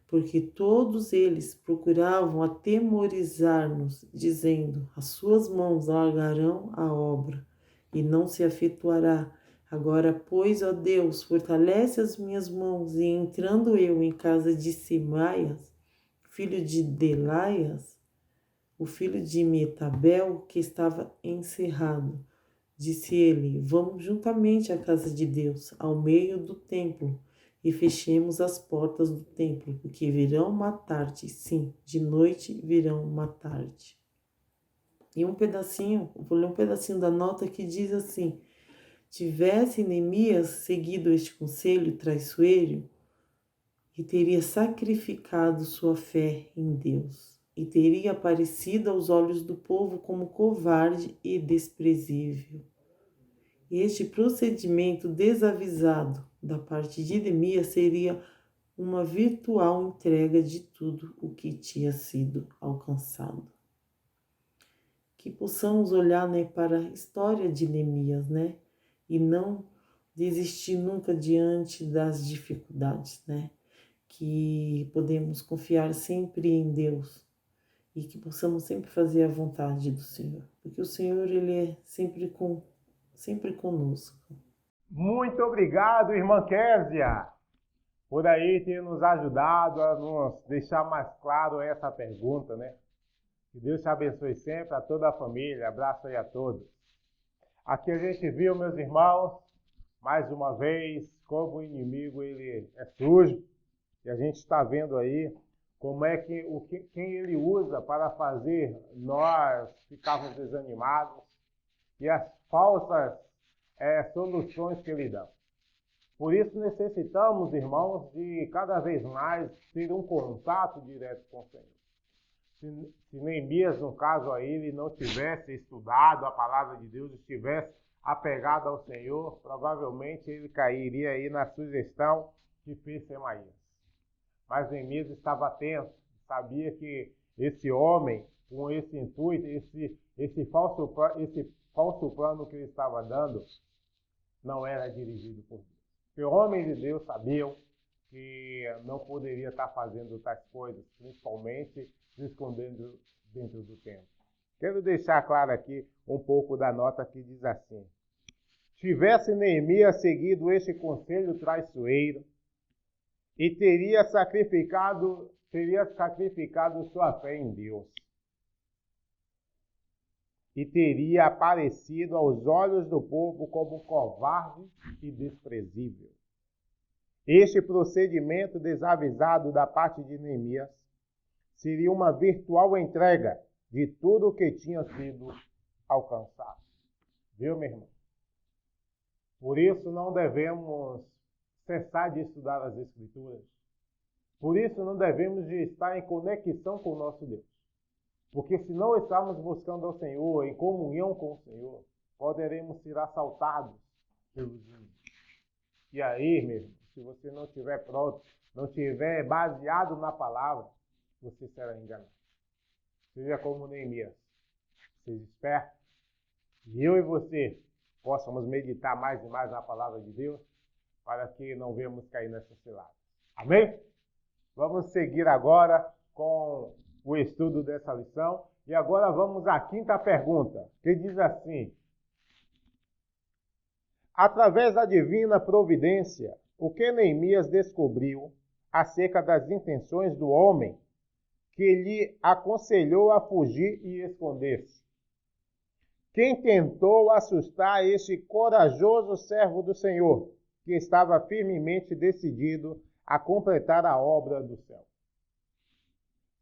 Speaker 5: porque todos eles procuravam atemorizar-nos, dizendo: as suas mãos largarão a obra, e não se efetuará. Agora, pois, ó Deus, fortalece as minhas mãos, e entrando eu em casa de Semaías, filho de Delaias, o filho de Metabel, que estava encerrado. Disse ele: vamos juntamente à casa de Deus, ao meio do templo, e fechemos as portas do templo, porque virão matar-te. Sim, de noite virão matar-te. E vou ler um pedacinho da nota que diz assim: tivesse Neemias seguido este conselho traiçoeiro, e teria sacrificado sua fé em Deus, e teria aparecido aos olhos do povo como covarde e desprezível. Este procedimento desavisado da parte de Neemias seria uma virtual entrega de tudo o que tinha sido alcançado. Que possamos olhar, para a história de Neemias, e não desistir nunca diante das dificuldades, que podemos confiar sempre em Deus e que possamos sempre fazer a vontade do Senhor, porque o Senhor, Ele é sempre conosco.
Speaker 2: Muito obrigado, irmã Késia, por aí ter nos ajudado a nos deixar mais claro essa pergunta, Que Deus te abençoe sempre, a toda a família. Abraço aí a todos. Aqui a gente viu, meus irmãos, mais uma vez, como o inimigo ele é sujo. E a gente está vendo aí como é que quem ele usa para fazer nós ficarmos desanimados e as falsas soluções que ele dá. Por isso necessitamos, irmãos, de cada vez mais ter um contato direto com o Senhor. Se Neemias, no caso aí, ele não tivesse estudado a palavra de Deus, estivesse apegado ao Senhor, provavelmente ele cairia aí na sugestão que fez Semaías. Mas Neemias estava atento, sabia que esse homem, com esse intuito, esse falso plano que ele estava dando, não era dirigido por Deus. Porque homens de Deus sabiam que não poderia estar fazendo tais coisas, principalmente se escondendo dentro do templo. Quero deixar claro aqui um pouco da nota que diz assim: tivesse Neemias seguido este conselho traiçoeiro, e teria sacrificado sua fé em Deus. E teria aparecido aos olhos do povo como covarde e desprezível. Este procedimento desavisado da parte de Neemias seria uma virtual entrega de tudo o que tinha sido alcançado. Viu, meu irmão? Por isso não devemos cessar de estudar as Escrituras. Por isso não devemos de estar em conexão com o nosso Deus. Porque se não estamos buscando ao Senhor, em comunhão com o Senhor, poderemos ser assaltados pelos inimigos. E aí, meu irmão, se você não estiver pronto, não estiver baseado na palavra, você será enganado. Seja como Neemias. Seja esperto. E eu e você possamos meditar mais e mais na palavra de Deus, para que não venhamos cair nessa cilada. Amém? Vamos seguir agora com o estudo dessa lição. E agora vamos à quinta pergunta, que diz assim: através da divina providência, o que Neemias descobriu acerca das intenções do homem que lhe aconselhou a fugir e esconder-se? Quem tentou assustar este corajoso servo do Senhor, que estava firmemente decidido a completar a obra do céu?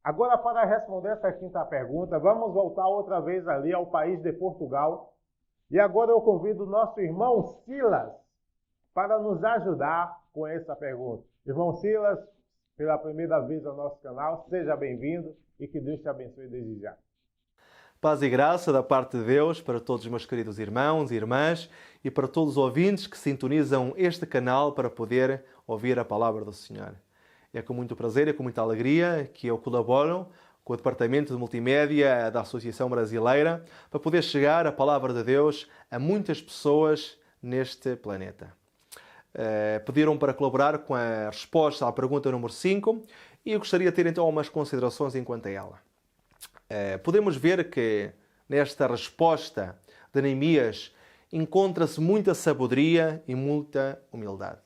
Speaker 2: Agora, para responder essa quinta pergunta, vamos voltar outra vez ali ao país de Portugal. E agora eu convido o nosso irmão Silas para nos ajudar com essa pergunta. Irmão Silas, pela primeira vez ao nosso canal, seja bem-vindo e que Deus te abençoe desde já.
Speaker 6: Paz e graça da parte de Deus para todos os meus queridos irmãos e irmãs e para todos os ouvintes que sintonizam este canal para poder ouvir a palavra do Senhor. É com muito prazer e com muita alegria que eu colaboro com o Departamento de Multimédia da Associação Brasileira para poder chegar a palavra de Deus a muitas pessoas neste planeta. Pediram para colaborar com a resposta à pergunta número 5 e eu gostaria de ter então umas considerações enquanto a ela. Podemos ver que nesta resposta de Neemias encontra-se muita sabedoria e muita humildade.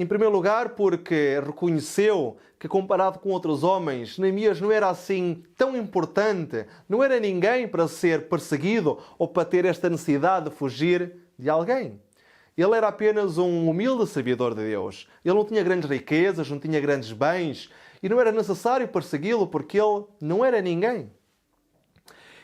Speaker 6: Em primeiro lugar, porque reconheceu que, comparado com outros homens, Neemias não era assim tão importante, não era ninguém para ser perseguido ou para ter esta necessidade de fugir de alguém. Ele era apenas um humilde servidor de Deus. Ele não tinha grandes riquezas, não tinha grandes bens e não era necessário persegui-lo porque ele não era ninguém.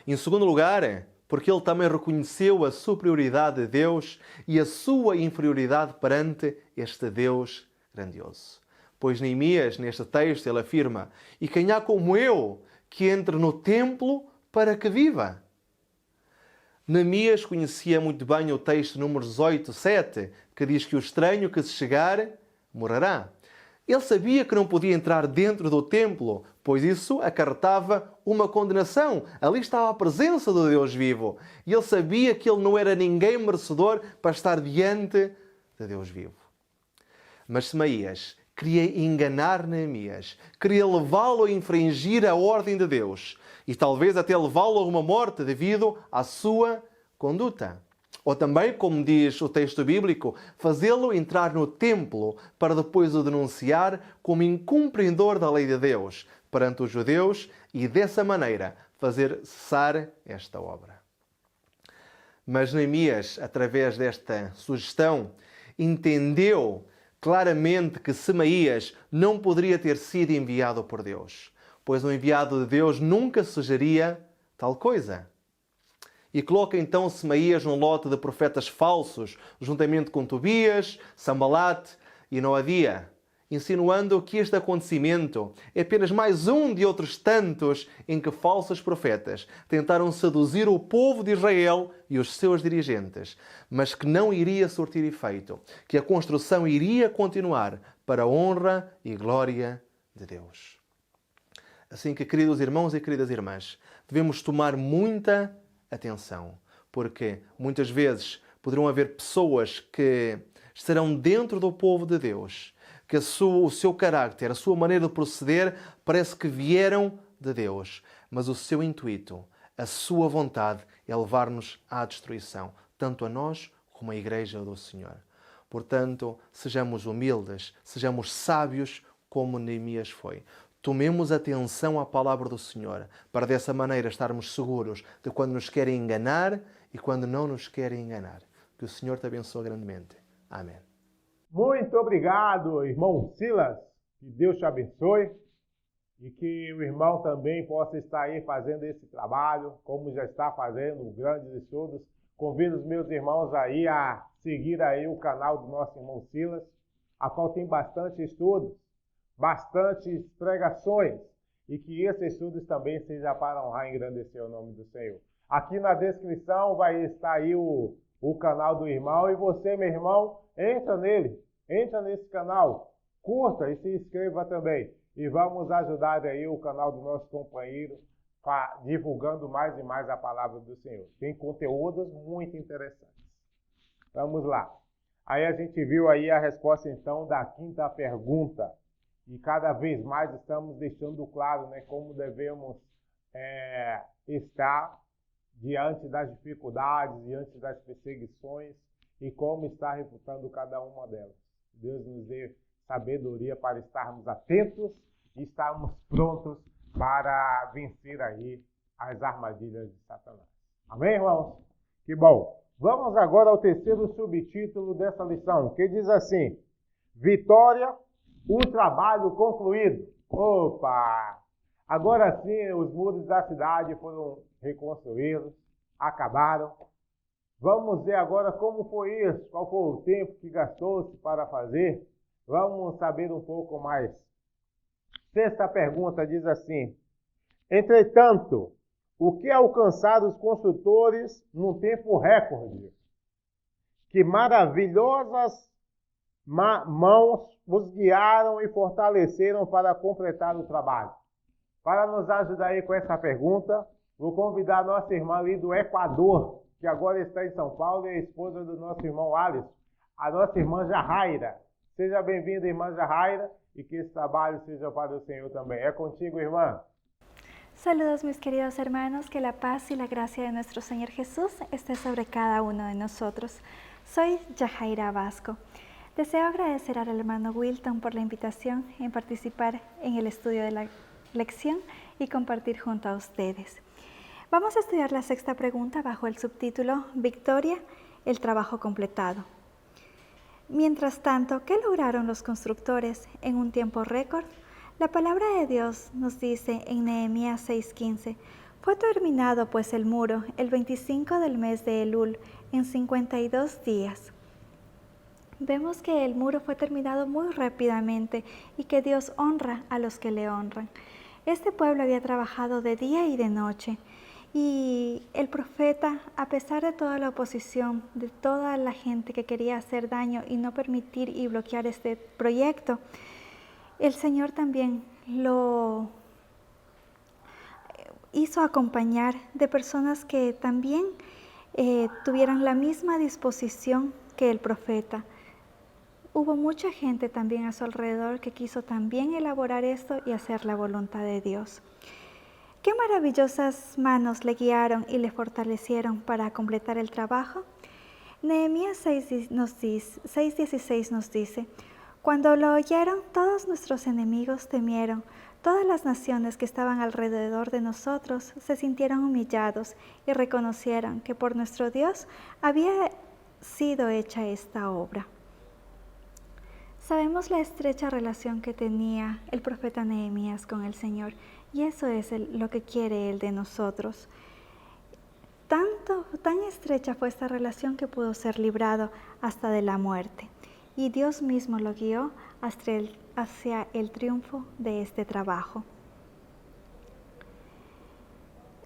Speaker 6: Em segundo lugar, porque ele também reconheceu a superioridade de Deus e a sua inferioridade perante este Deus grandioso. Pois Neemias, neste texto, ele afirma: "E quem há como eu, que entre no templo para que viva?" Neemias conhecia muito bem o texto Números 8:7, que diz que o estranho que se chegar, morrerá. Ele sabia que não podia entrar dentro do templo, pois isso acarretava uma condenação. Ali estava a presença do Deus vivo. E ele sabia que ele não era ninguém merecedor para estar diante de Deus vivo. Mas Semaías queria enganar Neemias, queria levá-lo a infringir a ordem de Deus e talvez até levá-lo a uma morte devido à sua conduta. Ou também, como diz o texto bíblico, fazê-lo entrar no templo para depois o denunciar como incumpridor da lei de Deus perante os judeus e dessa maneira fazer cessar esta obra. Mas Neemias, através desta sugestão, entendeu claramente que Semaías não poderia ter sido enviado por Deus, pois o enviado de Deus nunca sugeria tal coisa. E coloca então Semaías num lote de profetas falsos, juntamente com Tobias, Sambalate e Noadia, insinuando que este acontecimento é apenas mais um de outros tantos em que falsos profetas tentaram seduzir o povo de Israel e os seus dirigentes, mas que não iria surtir efeito, que a construção iria continuar para a honra e glória de Deus. Assim que, queridos irmãos e queridas irmãs, devemos tomar muita atenção, porque muitas vezes poderão haver pessoas que estarão dentro do povo de Deus, que o seu carácter, a sua maneira de proceder parece que vieram de Deus, mas o seu intuito, a sua vontade é levar-nos à destruição, tanto a nós como à Igreja do Senhor. Portanto, sejamos humildes, sejamos sábios como Neemias foi. Tomemos atenção à palavra do Senhor, para dessa maneira estarmos seguros de quando nos querem enganar e quando não nos querem enganar. Que o Senhor te abençoe grandemente. Amém.
Speaker 2: Muito obrigado, irmão Silas. Que Deus te abençoe e que o irmão também possa estar aí fazendo esse trabalho, como já está fazendo grandes estudos. Convido os meus irmãos aí a seguir aí o canal do nosso irmão Silas, a qual tem bastante estudos, bastantes pregações, e que esses estudos também seja para honrar e engrandecer o nome do Senhor. Aqui na descrição vai estar aí o canal do irmão, e você, meu irmão, entra nesse canal, curta e se inscreva também. E vamos ajudar aí o canal do nosso companheiro, divulgando mais e mais a palavra do Senhor. Tem conteúdos muito interessantes. Vamos lá. Aí a gente viu aí a resposta então da quinta pergunta. E cada vez mais estamos deixando claro, né, como devemos estar diante das dificuldades, diante das perseguições e como estar refutando cada uma delas. Deus nos dê sabedoria para estarmos atentos e estarmos prontos para vencer aí as armadilhas de Satanás. Amém, irmãos? Que bom! Vamos agora ao terceiro subtítulo dessa lição, que diz assim: Vitória, um trabalho concluído. Opa! Agora sim, os muros da cidade foram reconstruídos, acabaram. Vamos ver agora como foi isso, qual foi o tempo que gastou-se para fazer. Vamos saber um pouco mais. Sexta pergunta diz assim: Entretanto, o que alcançaram os construtores num tempo recorde? Que maravilhosas mãos os guiaram e fortaleceram para completar o trabalho. Para nos ajudar aí com essa pergunta, vou convidar a nossa irmã ali do Equador, que agora está em São Paulo, e a esposa do nosso irmão Alisson, a nossa irmã Jahaira. Seja bem-vinda, irmã Jahaira, e que esse trabalho seja para o Senhor também. É contigo, irmã.
Speaker 7: Saludos mis queridos hermanos, que la paz y la gracia de nuestro Señor Jesús esté sobre cada uno de nosotros. Soy Jahaira Vasco. Deseo agradecer al hermano Wilton por la invitación en participar en el estudio de la lección y compartir junto a ustedes. Vamos a estudiar la sexta pregunta bajo el subtítulo Victoria, el trabajo completado. Mientras tanto, ¿qué lograron los constructores en un tiempo récord? La palabra de Dios nos dice en Nehemías 6:15, fue terminado pues el muro el 25 del mes de Elul en 52 días. Vemos que el muro fue terminado muy rápidamente y que Dios honra a los que le honran. Este pueblo había trabajado de día y de noche y el profeta, a pesar de toda la oposición, de toda la gente que quería hacer daño y no permitir y bloquear este proyecto, el Señor también lo hizo acompañar de personas que también tuvieran la misma disposición que el profeta. Hubo mucha gente también a su alrededor que quiso también elaborar esto y hacer la voluntad de Dios. ¿Qué maravillosas manos le guiaron y le fortalecieron para completar el trabajo? Nehemías 6:16 nos dice, cuando lo oyeron, todos nuestros enemigos temieron. Todas las naciones que estaban alrededor de nosotros se sintieron humillados y reconocieron que por nuestro Dios había sido hecha esta obra. Sabemos la estrecha relación que tenía el profeta Nehemías con el Señor y eso es lo que quiere Él de nosotros. Tan estrecha fue esta relación que pudo ser librado hasta de la muerte y Dios mismo lo guió hacia el triunfo de este trabajo.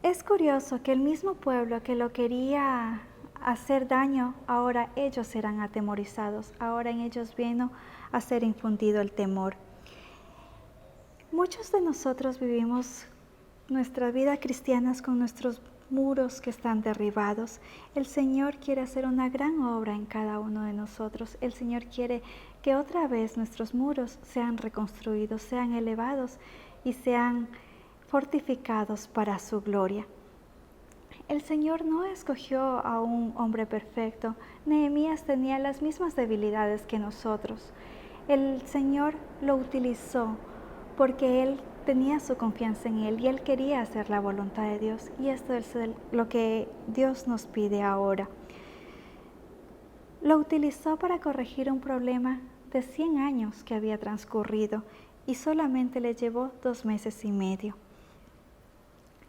Speaker 7: Es curioso que el mismo pueblo que lo quería hacer daño, ahora ellos serán atemorizados, ahora en ellos vino a ser infundido el temor. Muchos de nosotros vivimos nuestra vida cristiana con nuestros muros que están derribados. El Señor quiere hacer una gran obra en cada uno de nosotros. El Señor quiere que otra vez nuestros muros sean reconstruidos, sean elevados y sean fortificados para su gloria. El Señor no escogió a un hombre perfecto. Nehemías tenía las mismas debilidades que nosotros. El Señor lo utilizó porque Él tenía su confianza en Él y Él quería hacer la voluntad de Dios. Y esto es lo que Dios nos pide ahora. Lo utilizó para corregir un problema de 100 años que había transcurrido y solamente le llevó 2 meses y medio.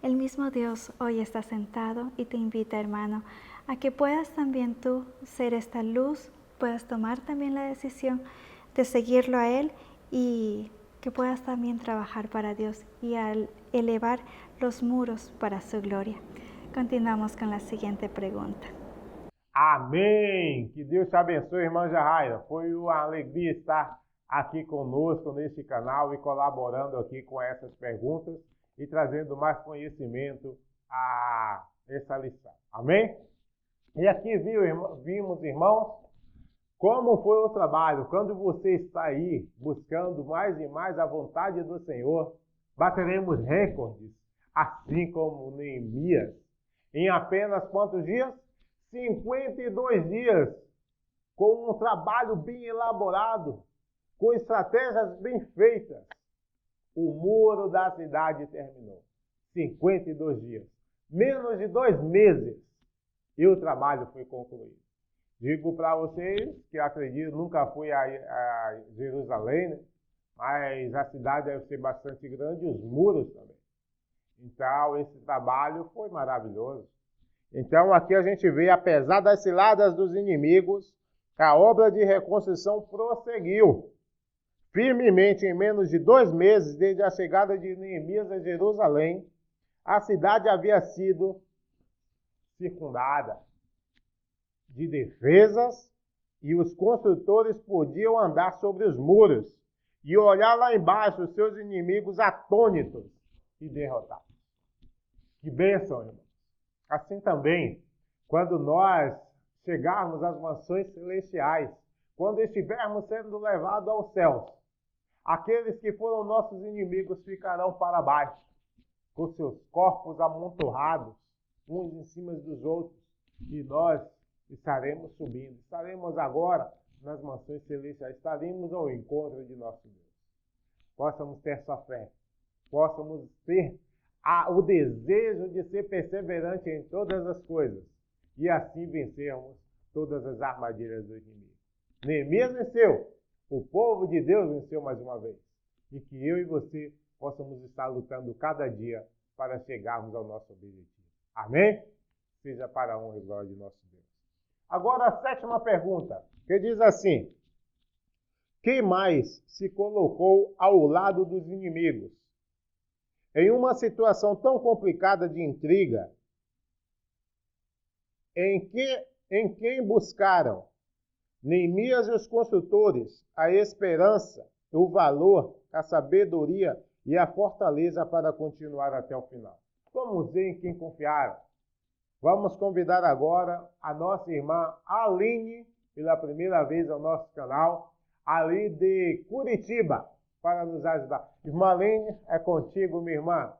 Speaker 7: El mismo Dios hoy está sentado y te invita, hermano, a que puedas también tú ser esta luz, puedas tomar también la decisión de seguirlo a Él y que puedas también trabajar para Dios y al elevar los muros para su gloria. Continuamos con la siguiente pregunta.
Speaker 2: Amém! Que Deus te abençoe, irmã Jaira. Foi uma alegria estar aqui conosco neste canal e colaborando aqui com essas perguntas e trazendo mais conhecimento a essa lição. Amém? E aqui vimos, irmãos, como foi o trabalho. Quando você está aí buscando mais e mais a vontade do Senhor, bateremos recordes, assim como Neemias. Em apenas quantos dias? 52 dias, com um trabalho bem elaborado, com estratégias bem feitas. O muro da cidade terminou. 52 dias. Menos de 2 meses e o trabalho foi concluído. Digo para vocês que eu acredito, nunca fui a Jerusalém, né? Mas a cidade deve ser bastante grande e os muros também. Então, esse trabalho foi maravilhoso. Então, aqui a gente vê, apesar das ciladas dos inimigos, a obra de reconstrução prosseguiu. Firmemente, em menos de 2 meses, desde a chegada de Neemias a Jerusalém, a cidade havia sido circundada de defesas e os construtores podiam andar sobre os muros e olhar lá embaixo os seus inimigos atônitos e derrotados. Que bênção, irmão! Assim também, quando nós chegarmos às mansões celestiais, quando estivermos sendo levados aos céus, aqueles que foram nossos inimigos ficarão para baixo, com seus corpos amontoados, uns em cima dos outros, e nós estaremos subindo. Estaremos agora nas mansões celestiais, estaremos ao encontro de nosso Deus. Possamos ter sua fé, possamos ter o desejo de ser perseverante em todas as coisas e assim vencermos todas as armadilhas do inimigo. Neemias venceu, o povo de Deus venceu mais uma vez. E que eu e você possamos estar lutando cada dia para chegarmos ao nosso objetivo. Amém? Seja para a honra e glória de nosso Deus. Agora a 7ª pergunta, que diz assim: quem mais se colocou ao lado dos inimigos? Em uma situação tão complicada de intriga, em quem buscaram Neemias e os construtores a esperança, o valor, a sabedoria e a fortaleza para continuar até o final. Vamos ver em quem confiaram. Vamos convidar agora a nossa irmã Aline, pela primeira vez ao nosso canal, ali de Curitiba, para nos ajudar. Irmã Aline, é contigo, minha irmã.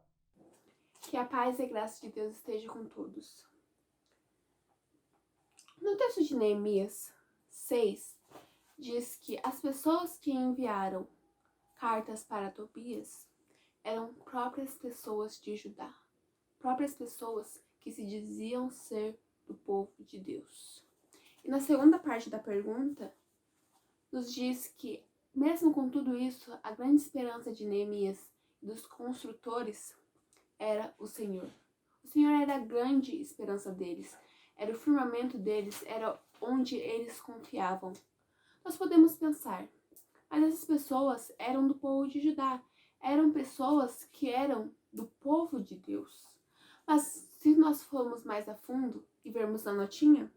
Speaker 8: Que a paz e a graça de Deus esteja com todos. No texto de Neemias 6, diz que as pessoas que enviaram cartas para Tobias eram próprias pessoas de Judá, próprias pessoas que se diziam ser do povo de Deus. E na segunda parte da pergunta, nos diz que, mesmo com tudo isso, a grande esperança de Neemias e dos construtores era o Senhor. O Senhor era a grande esperança deles, era o firmamento deles, era onde eles confiavam. Nós podemos pensar, mas essas pessoas eram do povo de Judá, eram pessoas que eram do povo de Deus. Mas se nós formos mais a fundo e vermos a notinha,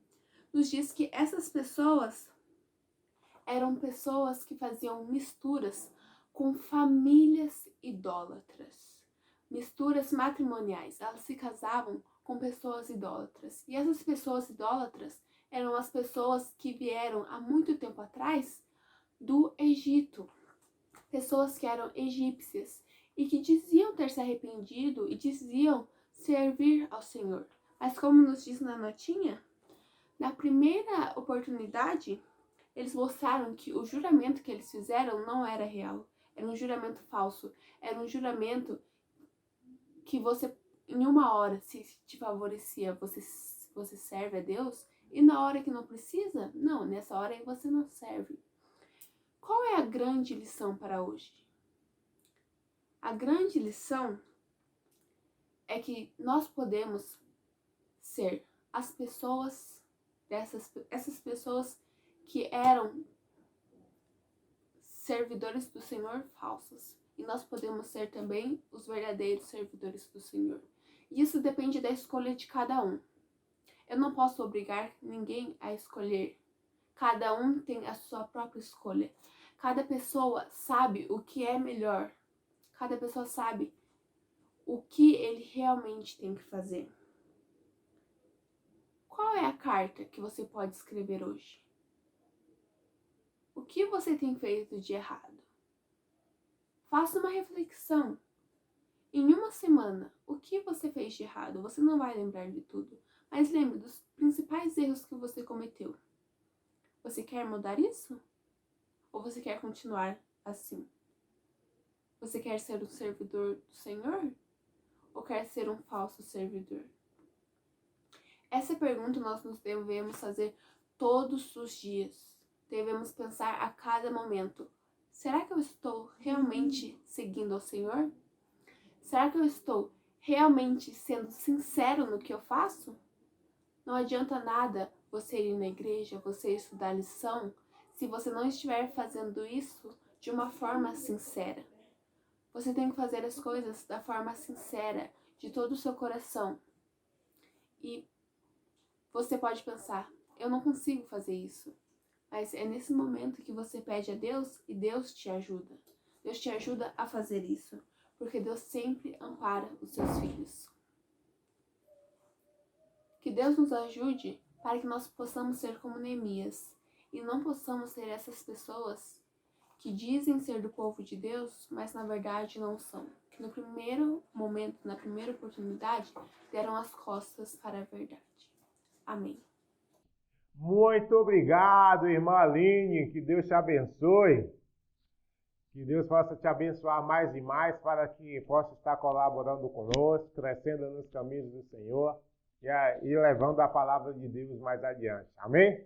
Speaker 8: nos diz que essas pessoas eram pessoas que faziam misturas com famílias idólatras, misturas matrimoniais. Elas se casavam com pessoas idólatras. E essas pessoas idólatras eram as pessoas que vieram há muito tempo atrás do Egito. Pessoas que eram egípcias e que diziam ter se arrependido e diziam servir ao Senhor. Mas como nos diz na notinha, na primeira oportunidade, eles mostraram que o juramento que eles fizeram não era real. Era um juramento falso. Era um juramento que você, em uma hora, se te favorecia, você serve a Deus. E na hora que não precisa, não, nessa hora aí você não serve. Qual é a grande lição para hoje? A grande lição é que nós podemos ser as pessoas, essas pessoas que eram servidores do Senhor falsos. E nós podemos ser também os verdadeiros servidores do Senhor. E isso depende da escolha de cada um. Eu não posso obrigar ninguém a escolher. Cada um tem a sua própria escolha. Cada pessoa sabe o que é melhor. Cada pessoa sabe o que ele realmente tem que fazer. Qual é a carta que você pode escrever hoje? O que você tem feito de errado? Faça uma reflexão. Em uma semana, o que você fez de errado? Você não vai lembrar de tudo, mas lembre dos principais erros que você cometeu. Você quer mudar isso? Ou você quer continuar assim? Você quer ser um servidor do Senhor? Ou quer ser um falso servidor? Essa pergunta nós nos devemos fazer todos os dias. Devemos pensar a cada momento. Será que eu estou realmente seguindo ao Senhor? Será que eu estou realmente sendo sincero no que eu faço? Não adianta nada você ir na igreja, você estudar lição, se você não estiver fazendo isso de uma forma sincera. Você tem que fazer as coisas da forma sincera, de todo o seu coração. E você pode pensar, eu não consigo fazer isso. Mas é nesse momento que você pede a Deus e Deus te ajuda. Deus te ajuda a fazer isso, porque Deus sempre ampara os seus filhos. Que Deus nos ajude para que nós possamos ser como Neemias e não possamos ser essas pessoas que dizem ser do povo de Deus, mas na verdade não são. Que no primeiro momento, na primeira oportunidade, deram as costas para a verdade. Amém.
Speaker 2: Muito obrigado, irmã Aline. Que Deus te abençoe. Que Deus possa te abençoar mais e mais para que possa estar colaborando conosco, crescendo nos caminhos do Senhor e levando a palavra de Deus mais adiante. Amém?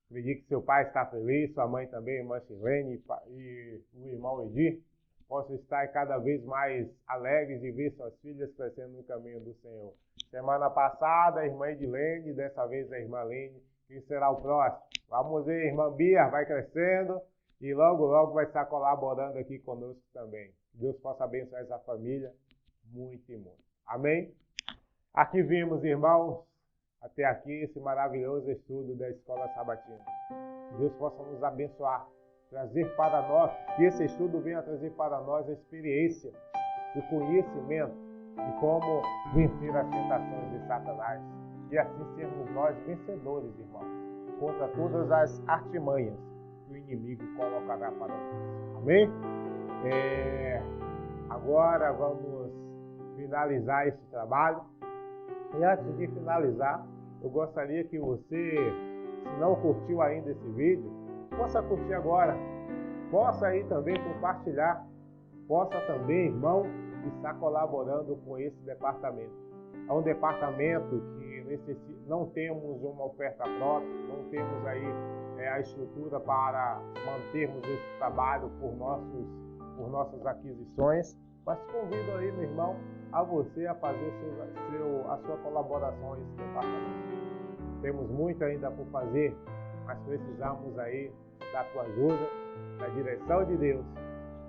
Speaker 2: Acredito que seu pai está feliz, sua mãe também, irmã Chilene e o irmão Edir, possam estar cada vez mais alegres de ver suas filhas crescendo no caminho do Senhor. Semana passada, a irmã Edilene, dessa vez a irmã Aline. Quem será o próximo? Vamos ver, irmã Bia, vai crescendo e logo, logo vai estar colaborando aqui conosco também. Que Deus possa abençoar essa família muito e muito. Amém? Aqui vimos, irmãos, até aqui esse maravilhoso estudo da Escola Sabatina. Que Deus possa nos abençoar, trazer para nós, que esse estudo venha trazer para nós a experiência, o conhecimento de como vencer as tentações de Satanás. E assim sermos nós vencedores, irmãos, contra todas as artimanhas que o inimigo colocará para nós. Amém? Agora vamos finalizar esse trabalho. E antes de finalizar, eu gostaria que você, se não curtiu ainda esse vídeo, possa curtir agora. Possa aí também compartilhar. Possa também, irmão, estar colaborando com esse departamento. É um departamento que não temos uma oferta própria, não temos aí a estrutura para mantermos esse trabalho por nossas aquisições, mas convido aí, meu irmão, a você a fazer a sua colaboração a esse departamento. Temos muito ainda por fazer, mas precisamos aí da tua ajuda, da direção de Deus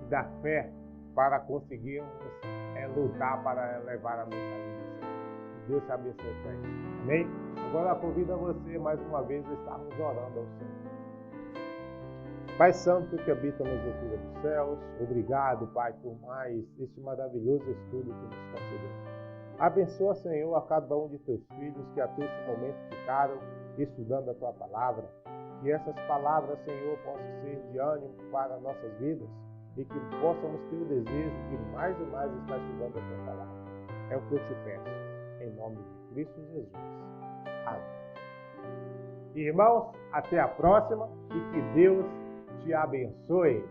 Speaker 2: e da fé para conseguirmos lutar para levar a mensagem do Senhor. Deus te abençoe para isso. Amém? Agora convido a você mais uma vez a estarmos orando ao Senhor. Pai Santo que habita nas alturas dos céus, obrigado, Pai, por mais este maravilhoso estudo que nos concedeu. Abençoa, Senhor, a cada um de teus filhos que até esse momento ficaram estudando a tua palavra. Que essas palavras, Senhor, possam ser de ânimo para nossas vidas e que possamos ter o desejo de mais e mais estar estudando a tua palavra. É o que eu te peço. Em nome de Cristo Jesus. Amém. Irmãos, até a próxima e que Deus te abençoe.